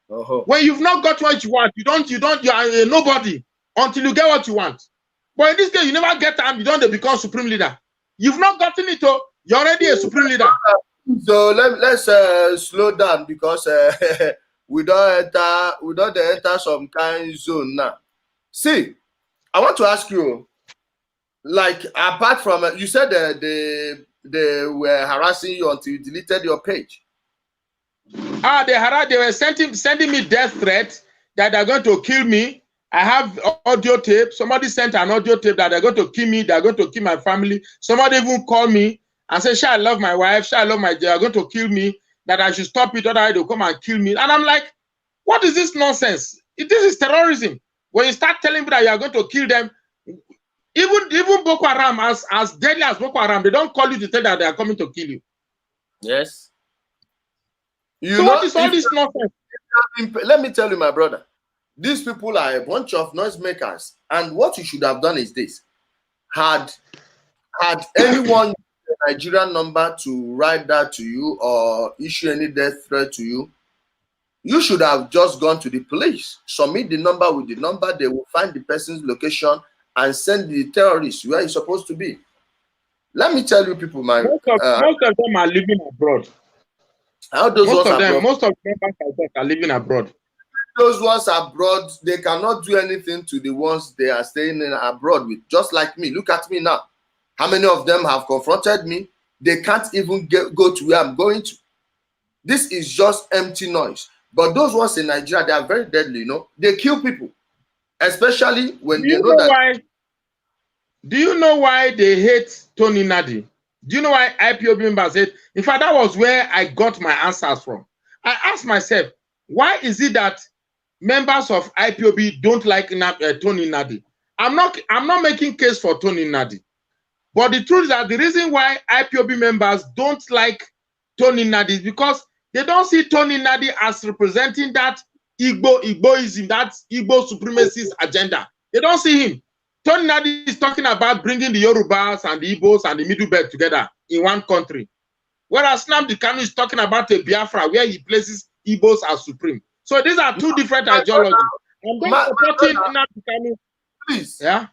When you've not got what you want, you are a nobody until you get what you want. But in this case, you never get time, you don't become supreme leader. You've not gotten it, you're already a supreme leader. So let's slow down because we don't enter some kind of zone now. See, I want to ask you, like, apart from you said they were harassing you until you deleted your page. They were sending me death threats that they're going to kill me. I have audio tape. Somebody sent an audio tape that they're going to kill me. They're going to kill my family. Somebody even called me and said, "Sure, I love my wife. Sure, I love my. They are going to kill me. That I should stop it, otherwise they'll come and kill me." And I'm like, "What is this nonsense? This is terrorism." When you start telling me that you are going to kill them, even Boko Haram, as deadly as Boko Haram, they don't call you to tell that they are coming to kill you. Yes. What is all this nonsense? Let me tell you, my brother. These people are a bunch of noisemakers, and what you should have done is this: had anyone a Nigerian number to write that to you or issue any death threat to you, you should have just gone to the police, submit the number with the number. They will find the person's location and send the terrorists where he's supposed to be. Let me tell you, people, most of them are living abroad. Most of them are living abroad. Those ones abroad, they cannot do anything to the ones they are staying in abroad with. Just like me. Look at me now. How many of them have confronted me? They can't even go to where I'm going to. This is just empty noise. But those ones in Nigeria, they are very deadly, you know. They kill people. Especially when they know that. Why? Do you know why they hate Tony Nnamdi? Do you know why IPOB members hate? In fact, that was where I got my answers from. I asked myself, why is it that members of IPOB don't like Tony Nnamdi? I'm not making case for Tony Nnamdi. But the truth is that the reason why IPOB members don't like Tony Nnamdi is because they don't see Tony Nnamdi as representing that Igboism, that Igbo supremacist agenda. They don't see him. Tony Nnamdi is talking about bringing the Yorubas and the Igbos and the Middle Belt together in one country. Whereas Nnamdi Kanu'S is talking about a Biafra where he places Igbos as supreme. So these are two different ideologies. I'm going supporting Nnamdi Kanu. Please. Yeah.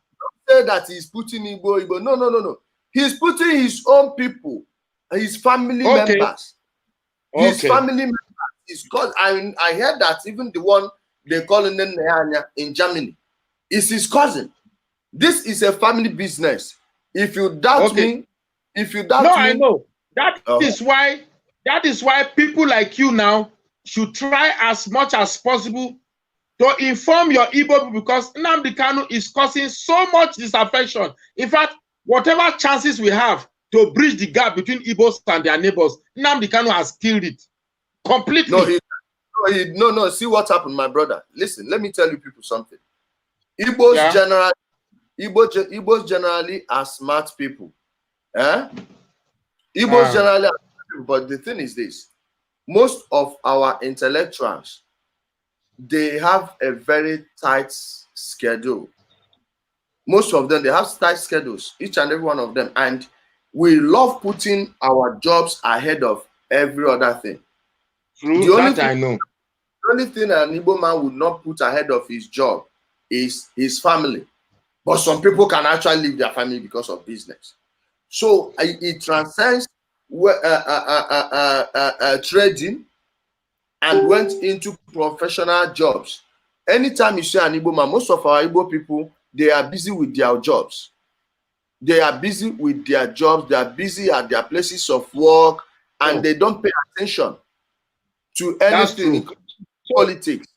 Say that he's putting Igbo. No. He's putting his own people, his family members. His family members. Because I heard that even the one they call him in Germany is his cousin. This is a family business. If you doubt me, I know. That is why people like you now should try as much as possible to inform your Igbo people, because Nnamdi Kanu is causing so much disaffection. In fact, whatever chances we have to bridge the gap between Igbos and their neighbors, Nnamdi Kanu has killed it completely. No. See what happened, my brother. Listen, let me tell you people something. Igbos generally are smart people. Igbos generally are smart people, but the thing is this: most of our intellectuals, they have a very tight schedule. Most of them, they have tight schedules, each and every one of them. And we love putting our jobs ahead of every other thing. True, I know. The only thing an Igbo man would not put ahead of his job is his family. But some people can actually leave their family because of business. So it transcends trading and went into professional jobs. Anytime you see an Igbo man, most of our Igbo people, they are busy with their jobs. They are busy with their jobs. They are busy at their places of work, and they don't pay attention to anything in politics.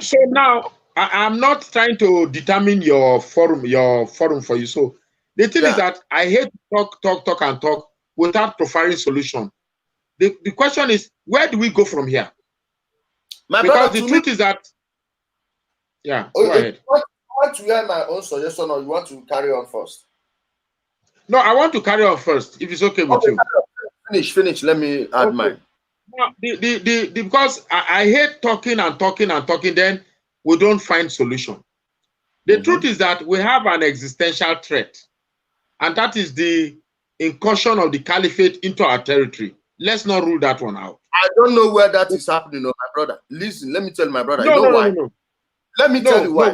So now I'm not trying to determine your forum for you. So the thing is that I hate to talk without providing solution. The question is, where do we go from here? My because brother, the truth is that, yeah, go ahead. You want to hear my own suggestion, or you want to carry on first? No, I want to carry on first, if it's okay with you. Finish. Let me add mine. Now, because I hate talking, then we don't find solution. The truth is that we have an existential threat, and that is the incursion of the caliphate into our territory. Let's not rule that one out. I don't know where that is happening, my brother. Listen, let me tell my brother. No. Let me tell you why.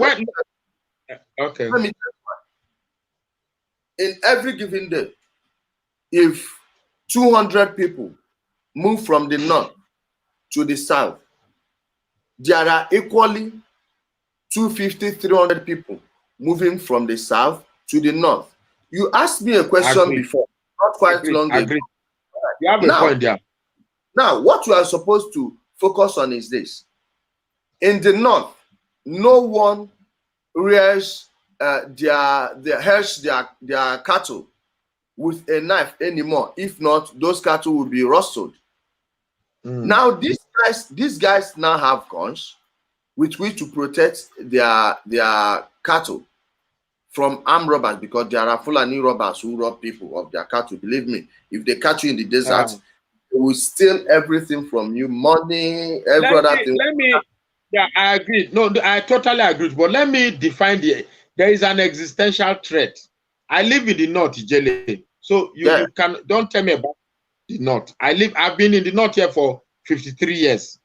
Okay. Let me tell you why. In every given day, if 200 people move from the north to the south, there are equally 250, 300 people moving from the south to the north. You asked me a question before, not quite long ago. You have a point there. Now, what you are supposed to focus on is this. In the north, no one rears their cattle with a knife anymore. If not, those cattle will be rustled. Now, these guys now have guns with which to protect their cattle from armed robbers, because there are Fulani robbers who rob people of their cattle. Believe me, if they catch you in the desert, they will steal everything from you, money, every other thing. Yeah, I agree. No, I totally agree. But let me define there is an existential threat. I live in the north, Ijele. So you don't tell me about the north. I've been in the north here for 53 years.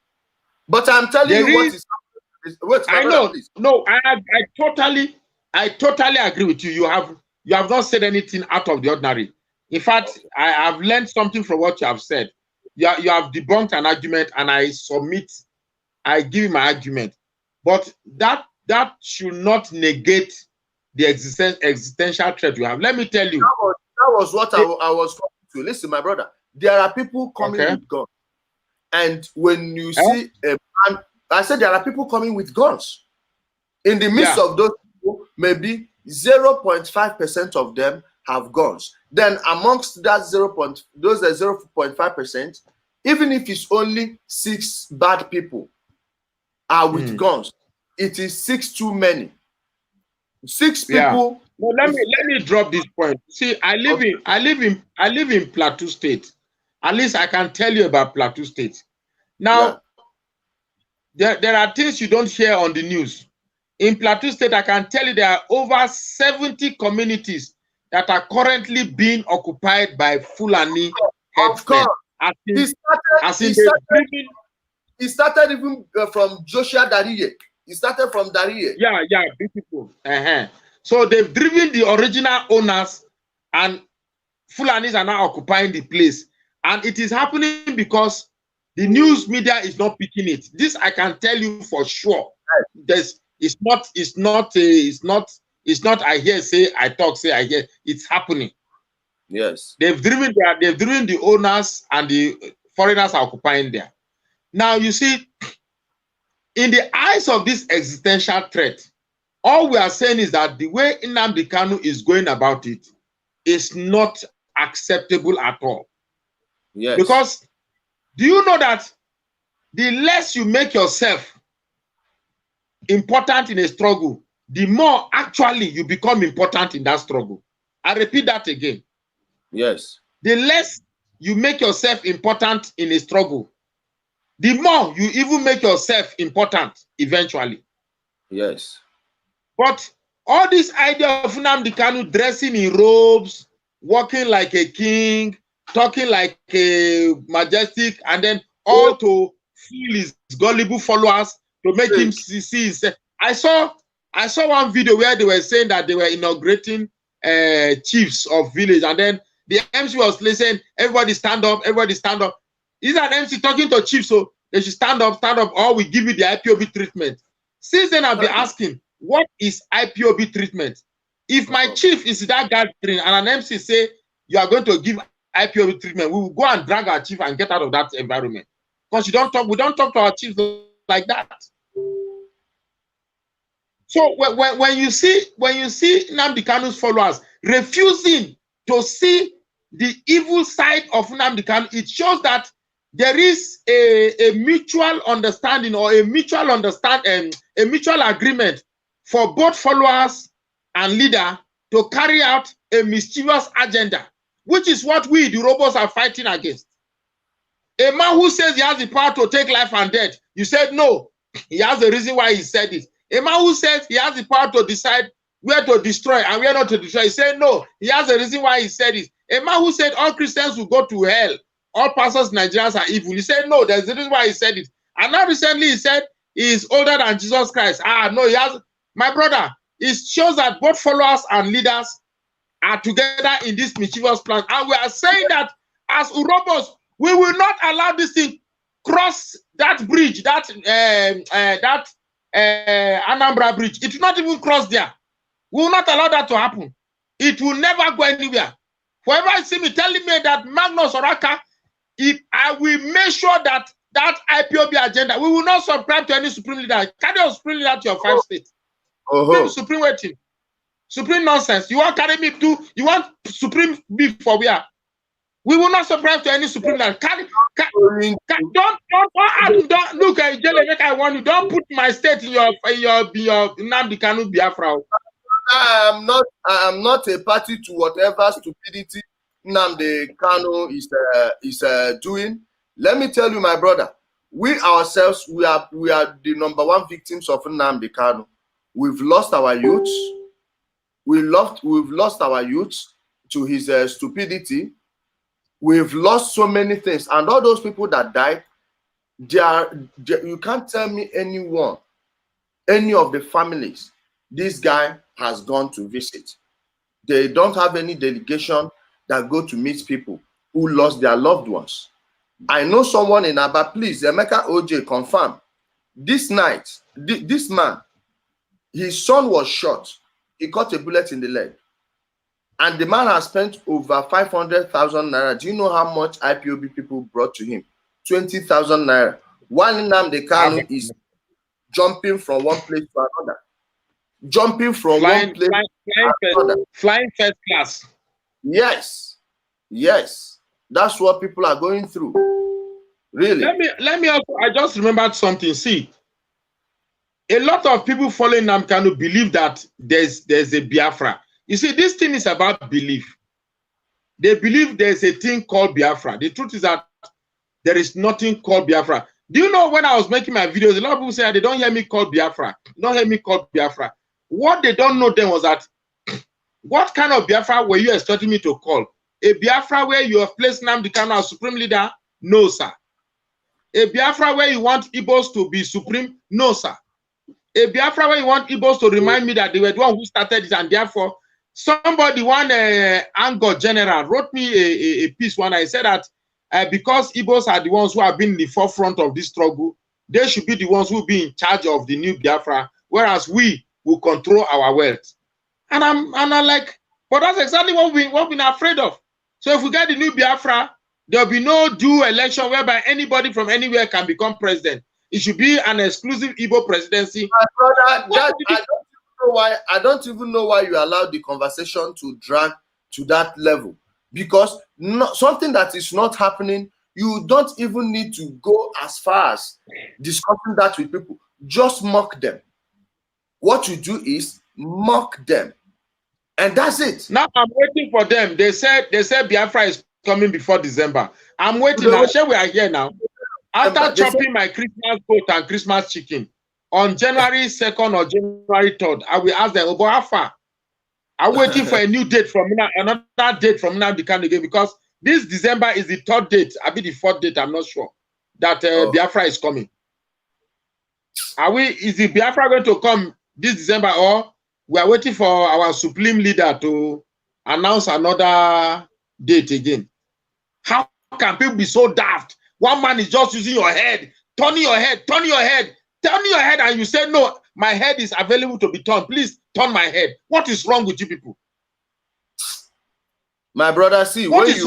But I'm telling you what is happening. Wait, I know. Please. No, I totally agree with you. You have not said anything out of the ordinary. In fact, I have learned something from what you have said. You have debunked an argument, and I give you my argument. But that should not negate the existential threat you have. Let me tell you. That was what I was talking to. Listen, my brother, there are people coming with guns. And when you see a man, I said there are people coming with guns. In the midst of those people, maybe 0.5% of them have guns. Then amongst that 0.5%, even if it's only 6 bad people are with guns, it is 6 too many. 6 people. Well, let me drop this point. See, I live in Plateau State. At least I can tell you about Plateau State. Now, there are things you don't hear on the news. In Plateau State, I can tell you there are over 70 communities that are currently being occupied by Fulani headsmen. He started even from Joshua Dariye. He started from Dariye. Yeah, beautiful. So they've driven the original owners, and Fulanis are now occupying the place. And it is happening because the news media is not picking it. This I can tell you for sure. It's not I hear, say, I talk, say, I hear. It's happening. Yes. They've driven the owners, and the foreigners are occupying there. Now, you see, in the eyes of this existential threat, all we are saying is that the way Nnamdi Kanu is going about it is not acceptable at all. Yes. Because do you know that the less you make yourself important in a struggle, the more actually you become important in that struggle? I repeat that again. Yes. The less you make yourself important in a struggle, the more you even make yourself important eventually. Yes. But all this idea of Nnamdi Kanu dressing in robes, walking like a king, talking like a majestic, and then all to fool his gullible followers to make him see himself. I saw one video where they were saying that they were inaugurating chiefs of village, and then the MC was saying, everybody stand up, everybody stand up. Is an MC talking to chiefs, so they should stand up, or we give you the IPOB treatment. Since then, I've been asking, what is IPOB treatment? If my chief is that gathering and an MC say you are going to give IPOB treatment, we will go and drag our chief and get out of that environment. Because we don't talk to our chiefs like that. So when you see Nnamdi Kanu's followers refusing to see the evil side of Nnamdi Kanu, it shows that there is a mutual understanding or a mutual agreement for both followers and leader to carry out a mischievous agenda, which is what we, the robots, are fighting against. A man who says he has the power to take life and death, you said no, he has a reason why he said it. A man who says he has the power to decide where to destroy and where not to destroy, he said no, he has a reason why he said it. A man who said all Christians will go to hell, all pastors, Nigerians are evil, he said no, there's a reason why he said it. And now recently he said he is older than Jesus Christ. No, he has, my brother, it shows that both followers and leaders are together in this mischievous plan. And we are saying that as Urobos, we will not allow this thing cross that bridge, that Anambra bridge. It will not even cross there. We will not allow that to happen. It will never go anywhere. Whoever see me telling me that Magnus Oraka, if I will make sure that that IPOB agenda, we will not subscribe to any supreme leader. Carry your supreme leader to your 5 states. Supreme waiting. Supreme nonsense. You want carry me to, you want supreme beef for where? We will not subscribe to any supreme leader. Don't look at Jelly, I want you. Don't put my state in your Nnamdi Kanu Biafra. I am not a party to whatever stupidity Nnamdi Kanu is doing. Let me tell you, my brother, we ourselves, we are the #1 victims of Nnamdi Kanu. We've lost our youth. We've lost our youth to his stupidity. We've lost so many things, and all those people that died, you can't tell me any of the families this guy has gone to visit. They don't have any delegation that go to meet people who lost their loved ones. I know someone in Aba, please, Emeka OJ, confirm. This night, this man, his son was shot. He caught a bullet in the leg. And the man has spent over 500,000 naira. Do you know how much IPOB people brought to him? 20,000 naira. While Nnamdi Kanu is jumping from one place to another. Jumping from one place to another. Flying first class. Yes. Yes. That's what people are going through. Really. Let me also, I just remembered something. See, a lot of people following Nnamdi Kanu believe that there's a Biafra. You see, this thing is about belief. They believe there's a thing called Biafra. The truth is that there is nothing called Biafra. Do you know when I was making my videos, a lot of people say they don't hear me call Biafra. They don't hear me call Biafra. What they don't know then was that, what kind of Biafra were you expecting me to call? A Biafra where you have placed Nnamdi Kanu as supreme leader? No, sir. A Biafra where you want Igbos to be supreme? No, sir. A Biafra where you want Igbos to remind me that they were the one who started it, and therefore somebody, one Angor general, wrote me a piece when I said that because Igbos are the ones who have been in the forefront of this struggle, they should be the ones who will be in charge of the new Biafra, whereas we will control our wealth. And I'm like, but that's exactly what we've been afraid of. So if we get the new Biafra, there'll be no due election whereby anybody from anywhere can become president. It should be an exclusive Igbo presidency. My brother, I don't even know why you allowed the conversation to drag to that level, because something that is not happening, you don't even need to go as far as discussing that with people. Just mock them. What you do is mock them, and that's it. Now I'm waiting for them. They said Biafra is coming before December. I'm waiting now. Sure, we are here now. After chopping my Christmas goat and Christmas chicken on January 2nd or January 3rd, I will ask them, Obo, how far? I'm waiting for a new date from another date from Nnamdi Kanu again, because this December is the 3rd date. I'll be the 4th date. I'm not sure that Biafra is coming. Is the Biafra going to come this December, or we are waiting for our supreme leader to announce another date again? How can people be so daft? One man is just using your head, turning your head, and you say, no, my head is available to be turned. Please turn my head. What is wrong with you people? My brother, see, when you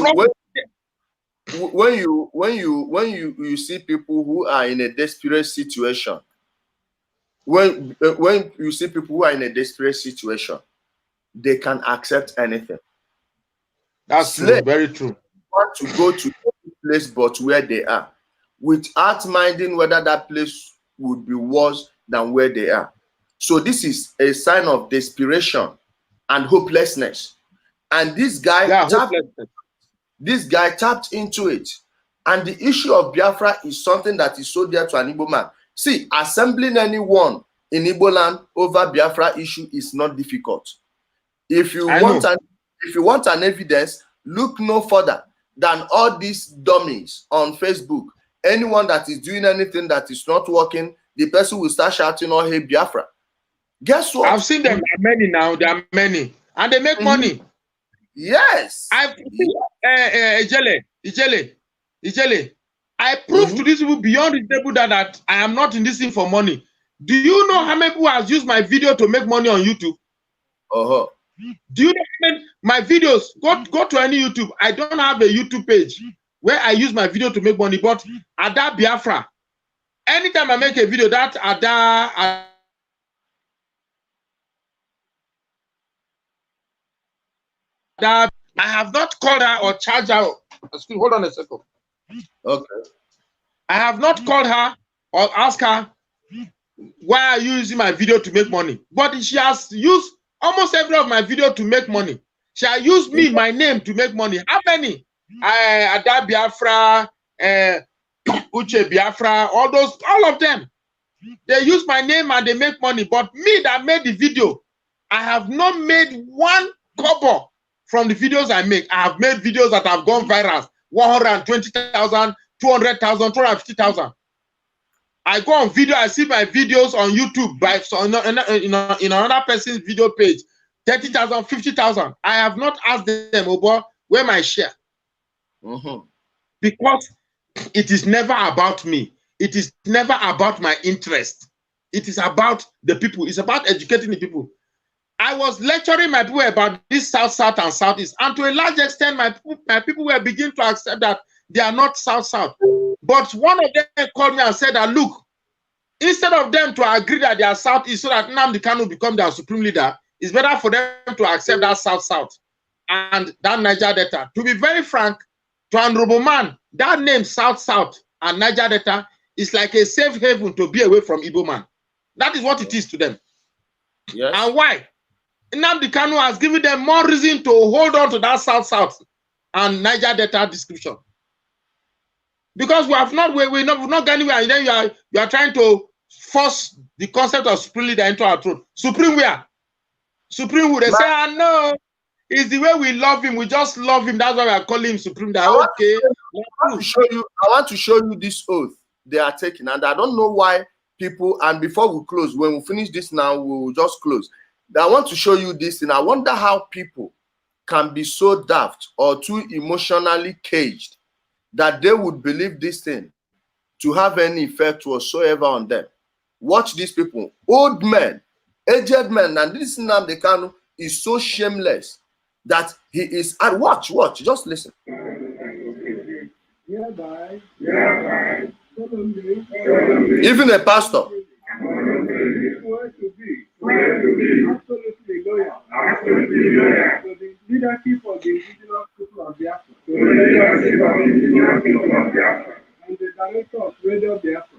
see people who are in a desperate situation, when you see people who are in a desperate situation, they can accept anything. That's true, very true. Want to go to any place but where they are, without minding whether that place would be worse than where they are. So this is a sign of desperation and hopelessness. And this guy, tapped into it. And the issue of Biafra is something that is so dear to an Igbo man. See, assembling anyone in Igbo land over Biafra issue is not difficult. If you want an evidence, look no further than all these dummies on Facebook. Anyone that is doing anything that is not working, the person will start shouting, "Oh, hey, Biafra." Guess what? I've seen them. There are many now. There are many, and they make money. Yes. Ijele. I prove to these people beyond the table that I am not in this thing for money. Do you know how many people has used my video to make money on YouTube? Do you know my videos? Go to any YouTube. I don't have a YouTube page where I use my video to make money, but Ada Biafra, anytime I make a video, that Ada I have not called her or charged her. Excuse me, hold on a second. Okay. I have not called her or asked her, why are you using my video to make money? But she has used almost every of my video to make money. She has used me, my name, to make money. How many? Ada Biafra, Uche Biafra, all of them. They use my name and they make money. But me that made the video, I have not made one kobo from the videos I make. I have made videos that have gone viral. 120,000, 200,000, 250,000. I go on video, I see my videos on YouTube in another person's video page, 30,000, 50,000. I have not asked them, Obo, where my share? Because it is never about me. It is never about my interest. It is about the people. It's about educating the people. I was lecturing my people about this South and Southeast, and to a large extent, my people were beginning to accept that they are not South. But one of them called me and said that, look, instead of them to agree that they are Southeast so that Nnamdi Kanu become their supreme leader, it's better for them to accept that South and that Niger Delta. To be very frank, to an honorable man, that name South and Niger Delta is like a safe haven to be away from Igbo man. That is what it is to them. Yes. And why? Nnamdi Kanu has given them more reason to hold on to that South and Niger Delta description. Because we're not going anywhere, and then you are trying to force the concept of supreme leader into our throat. Supreme where? Supreme who? They say, I know. It's the way we love him. We just love him. That's why we are calling him supreme leader. Okay. I want to show you this oath they are taking, and I don't know why people. And before we close, when we finish this now, we will just close. I want to show you this, and I wonder how people can be so daft or too emotionally caged that they would believe this thing to have any effect whatsoever on them. Watch these people, old men, aged men, and this Nnamdi Kanu is so shameless that he is. And watch, just listen. Even a pastor. Absolutely loyal to the leadership of the indigenous people of Biafra, and the director of Radio Biafra,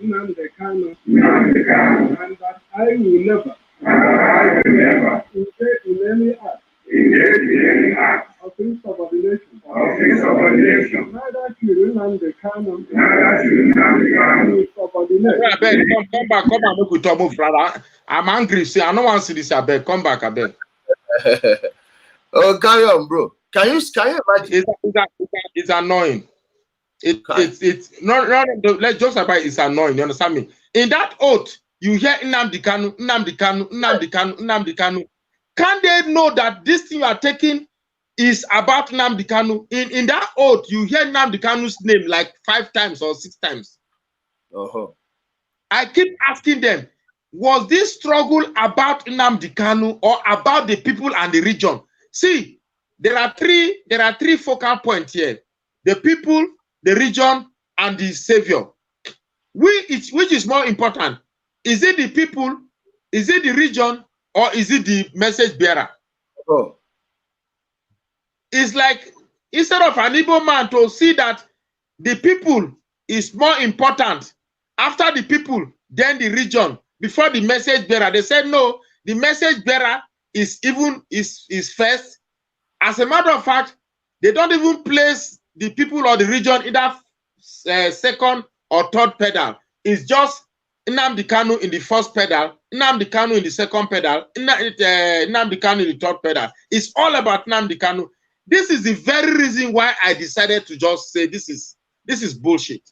Nnamdi Kanu, and that I will never engage in any act of insubordination, neither should Nnamdi Kanu subordinate. Come back, make we talk move, brother. I'm angry. See, I don't want to see this. I beg, come back, I beg. Oh, carry on, bro. Can you imagine? It's annoying. It's no. Let's just about it's annoying. You understand me? In that oath, you hear Nnamdi Kanu. Can they know that this thing you are taking is about Nnamdi Kanu? In that oath, you hear Nnamdi Kanu's name like 5 times or 6 times. I keep asking them, was this struggle about Nnamdi Kanu or about the people and the region? See, there are three focal points here: the people, the region, and the savior. Which is more important? Is it the people? Is it the region? Or is it the message bearer? Oh. It's like, instead of an Igbo man to see that the people is more important, after the people, then the region, before the message bearer, they said no, the message bearer is first. As a matter of fact, they don't even place the people or the region either second or third pedal. It's just Nnamdi Kanu in the first pedal, Nnamdi Kanu in the second pedal, Nnamdi Kanu in the third pedal. It's all about Nnamdi Kanu. This is the very reason why I decided to just say this is bullshit.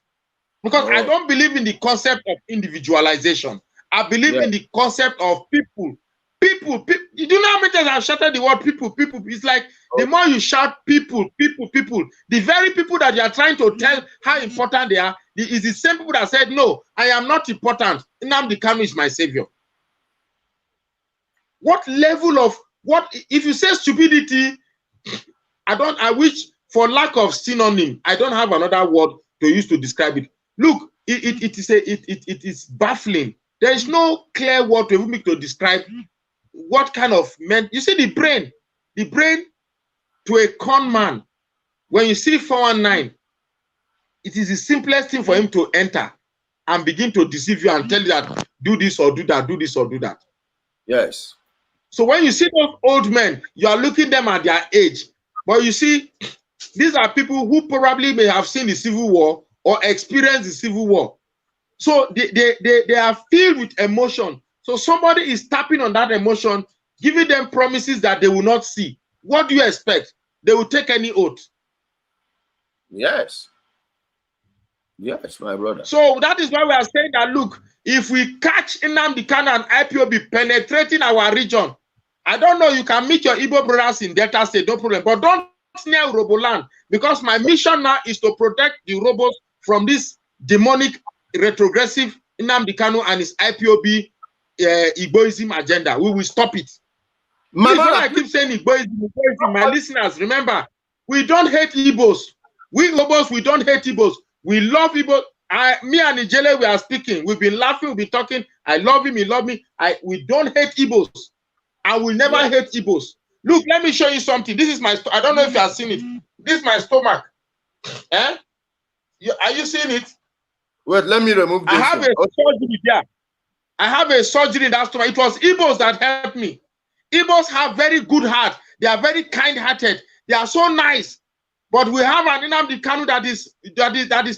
Because I don't believe in the concept of individualization. I believe in the concept of people. People. You do know how many times I've shouted the word people? It's like the more you shout people, the very people that you are trying to tell how important they are, is the same people that said, no, I am not important. Nnamdi Kanu is my savior. What level of, if you say stupidity, I wish, for lack of synonym, I don't have another word to use to describe it. Look, it is baffling. There is no clear word to describe what kind of men. You see, the brain to a con man, when you see 419, it is the simplest thing for him to enter and begin to deceive you and tell you that do this or do that, do this or do that. Yes. So when you see those old men, you are looking them at their age. But you see, these are people who probably may have seen the Civil War or experienced the Civil War. So they are filled with emotion. So somebody is tapping on that emotion, giving them promises that they will not see. What do you expect? They will take any oath. Yes. Yes, my brother. So that is why we are saying that, look, if we catch Nnamdi Kanu and IPOB penetrating our region, I don't know, you can meet your Igbo brothers in Delta State, no problem. But don't near Roboland, because my mission now is to protect the Robos from this demonic, retrogressive Nnamdi Kanu and his IPOB Igboism agenda. We will stop it. Please, when I keep saying Igboism, my listeners, remember, we don't hate Igbos. We Robos, we don't hate Igbos. We love Igbos. Me and Ijele, we are speaking. We've been laughing, we've been talking. I love him, he love me. We don't hate Igbos. I will never hate Igbos. Look, let me show you something. This is my, I don't know if you have seen it. This is my stomach. Eh? Are you seeing it? Wait, let me remove this. I have a surgery there. I have a surgery in that stomach. It was Igbos that helped me. Igbos have very good heart. They are very kind-hearted. They are so nice. But we have an Nnamdi Kanu that is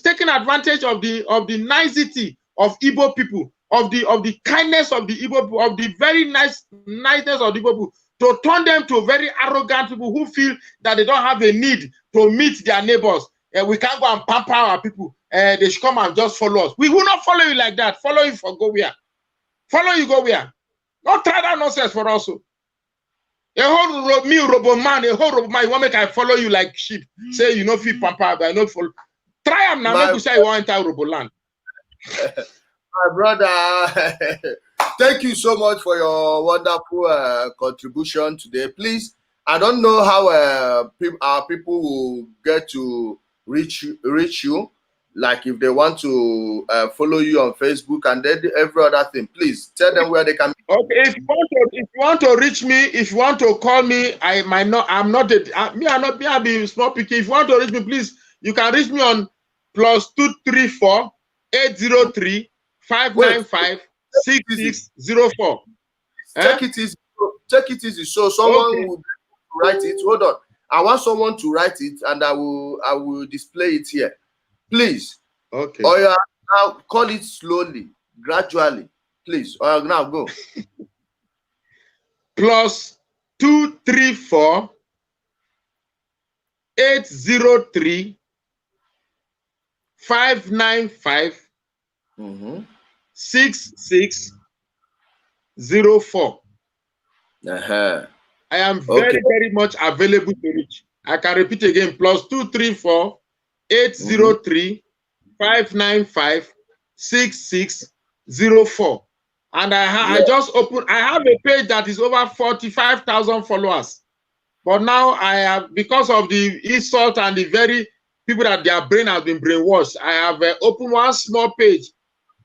taking advantage of the nicety of Igbo people, of the kindness of the Igbo people, of the very niceness of the Igbo people, to turn them to very arrogant people who feel that they don't have a need to meet their neighbors. We can't go and pamper our people. They should come and just follow us. We will not follow you like that. Follow you for go where? Follow you go where? Don't try that nonsense for us. A whole robo man, you want to make I follow you like sheep. Say you know fit pamper, but I know follow. Try am now, make you say you want enter robo land. My brother, thank you so much for your wonderful contribution today. Please, I don't know how our people will get to reach you. Like if they want to follow you on Facebook and then every other thing, please tell them where they can. Okay, if you want to reach me, if you want to call me, I'm not I'll be small picky. If you want to reach me, please, you can reach me on +234 803 595 6604. Check it easy. So someone will write it. Hold on. I want someone to write it and I will display it here. Please. Okay. Or now call it slowly, gradually. Please. Or now go. +234 803 595 6604. I am very much available to reach. I can repeat again, +234 803 595 6604. And I just opened, I have a page that is over 45,000 followers. But now I have, because of the insult and the very people that their brain has been brainwashed, I have opened one small page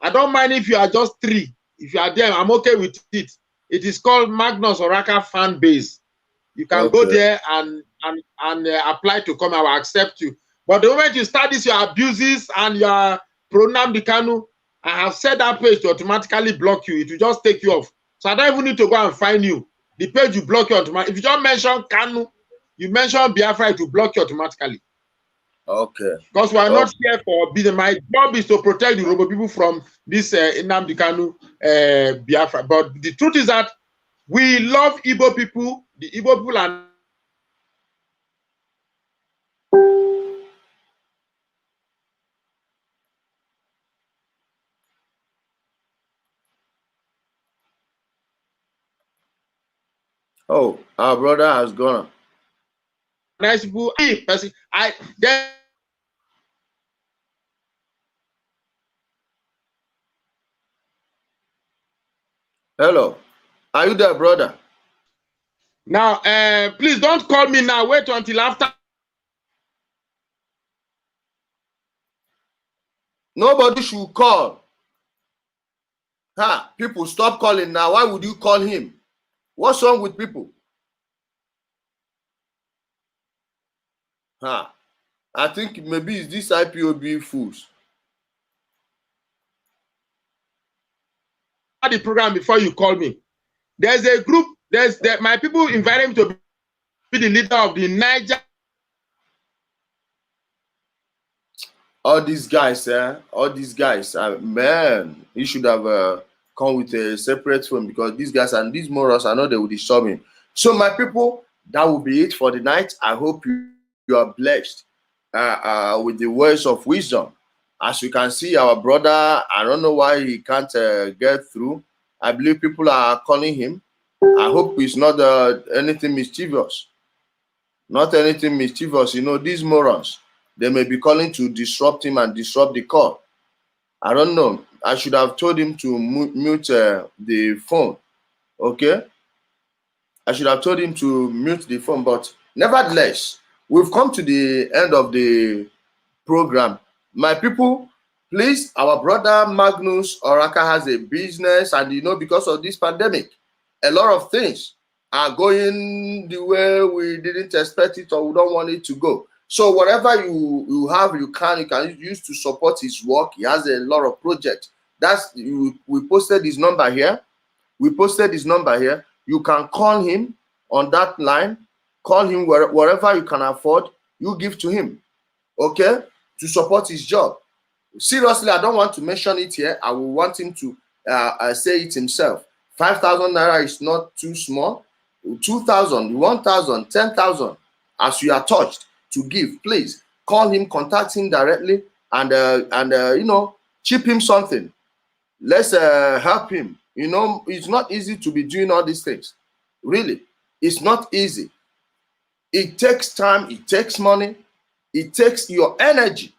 I don't mind if you are just 3. If you are there, I'm okay with it. It is called Magnus Oraka fan base. You can go there and apply to come. I will accept you. But the moment you start this, your abuses and your pro Nnamdi Kanu, I have set that page to automatically block you. It will just take you off. So I don't even need to go and find you. The page will block you automatically. If you don't mention Kanu, you mention Biafra, it will block you automatically. Okay. Because we are not here for business. My job is to protect the Yoruba people from this Nnamdi Kanu Biafra. But the truth is that we love Igbo people. The Igbo people are. Oh, our brother has gone. Nice people. Hello. Are you there, brother? Now, please don't call me now. Wait until after. Nobody should call. People, stop calling now. Why would you call him? What's wrong with people? I think maybe it's this IPOB fools. The program before you call me. There's a group. My people invited me to be the leader of the Niger. All these guys, man, he should have come with a separate phone, because these guys and these morals, I know they will disturb him. So my people, that will be it for the night. I hope you are blessed with the words of wisdom. As you can see, our brother, I don't know why he can't get through. I believe people are calling him. I hope it's not anything mischievous. Not anything mischievous. You know, these morons, they may be calling to disrupt him and disrupt the call. I don't know. I should have told him to mute the phone. Okay? I should have told him to mute the phone. But nevertheless, we've come to the end of the program. My people, please, our brother Magnus Oraka has a business, and you know, because of this pandemic, a lot of things are going the way we didn't expect it, or we don't want it to go. So whatever you have, you can use to support his work. He has a lot of projects. We posted his number here. You can call him on that line. Call him wherever you can afford. You give to him, okay, to support his job. Seriously, I don't want to mention it here. I will want him to say it himself. 5,000 naira is not too small. 2,000, 1,000, 10,000, as you are touched to give, please call him, contact him directly, and you know, chip him something. Let's help him. You know, it's not easy to be doing all these things. Really, it's not easy. It takes time, it takes money, it takes your energy.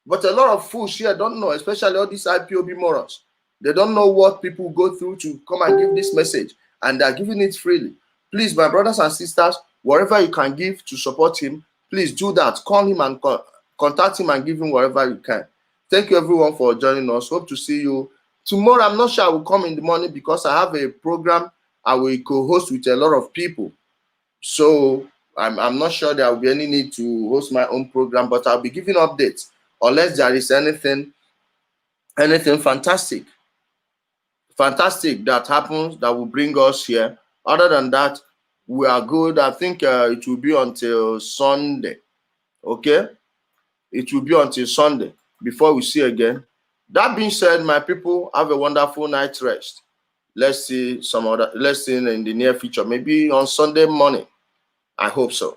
But a lot of fools here don't know, especially all these IPOB morons. They don't know what people go through to come and give this message, and they're giving it freely. Please, my brothers and sisters, wherever you can give to support him, please do that. Call him and contact him and give him wherever you can. Thank you, everyone, for joining us. Hope to see you tomorrow. I'm not sure I will come in the morning because I have a program I will co-host with a lot of people. So I'm not sure there will be any need to host my own program, but I'll be giving updates unless there is anything fantastic that happens that will bring us here. Other than that, we are good. I think it will be until Sunday. Okay, it will be until Sunday before we see again. That being said, my people, have a wonderful night rest. Let's see in the near future, maybe on Sunday morning. I hope so.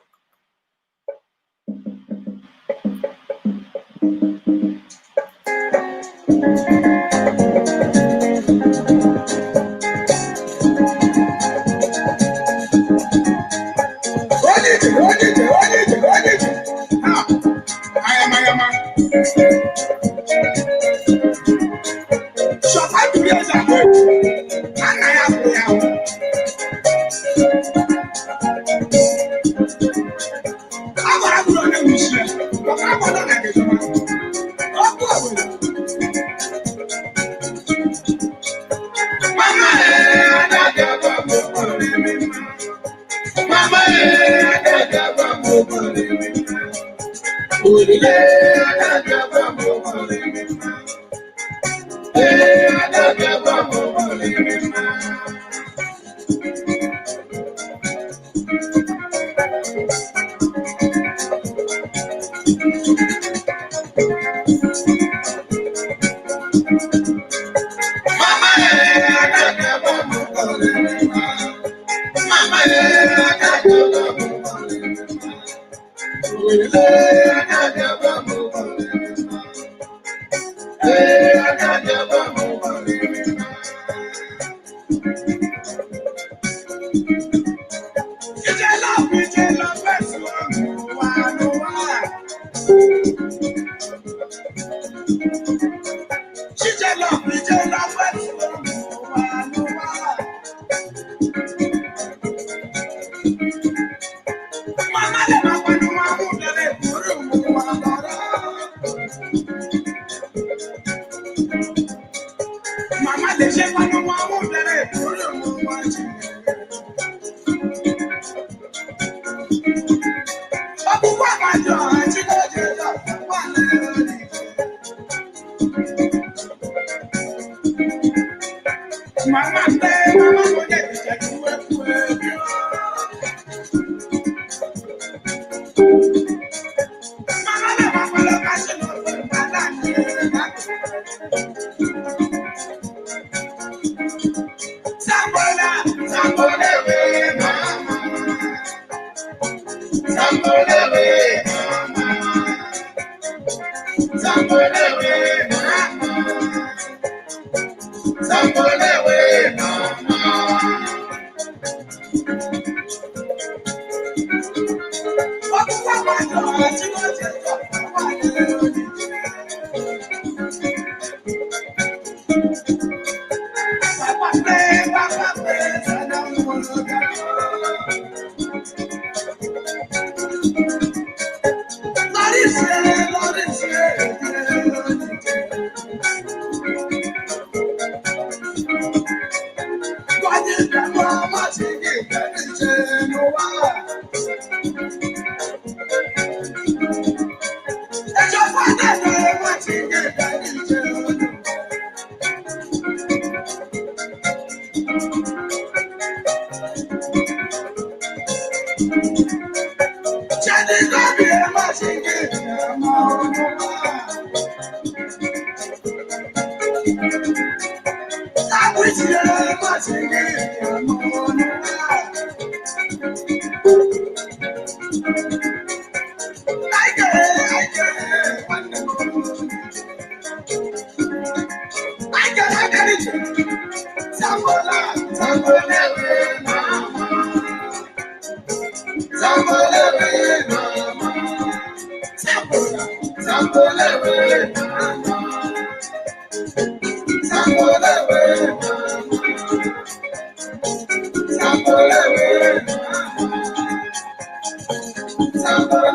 Somebody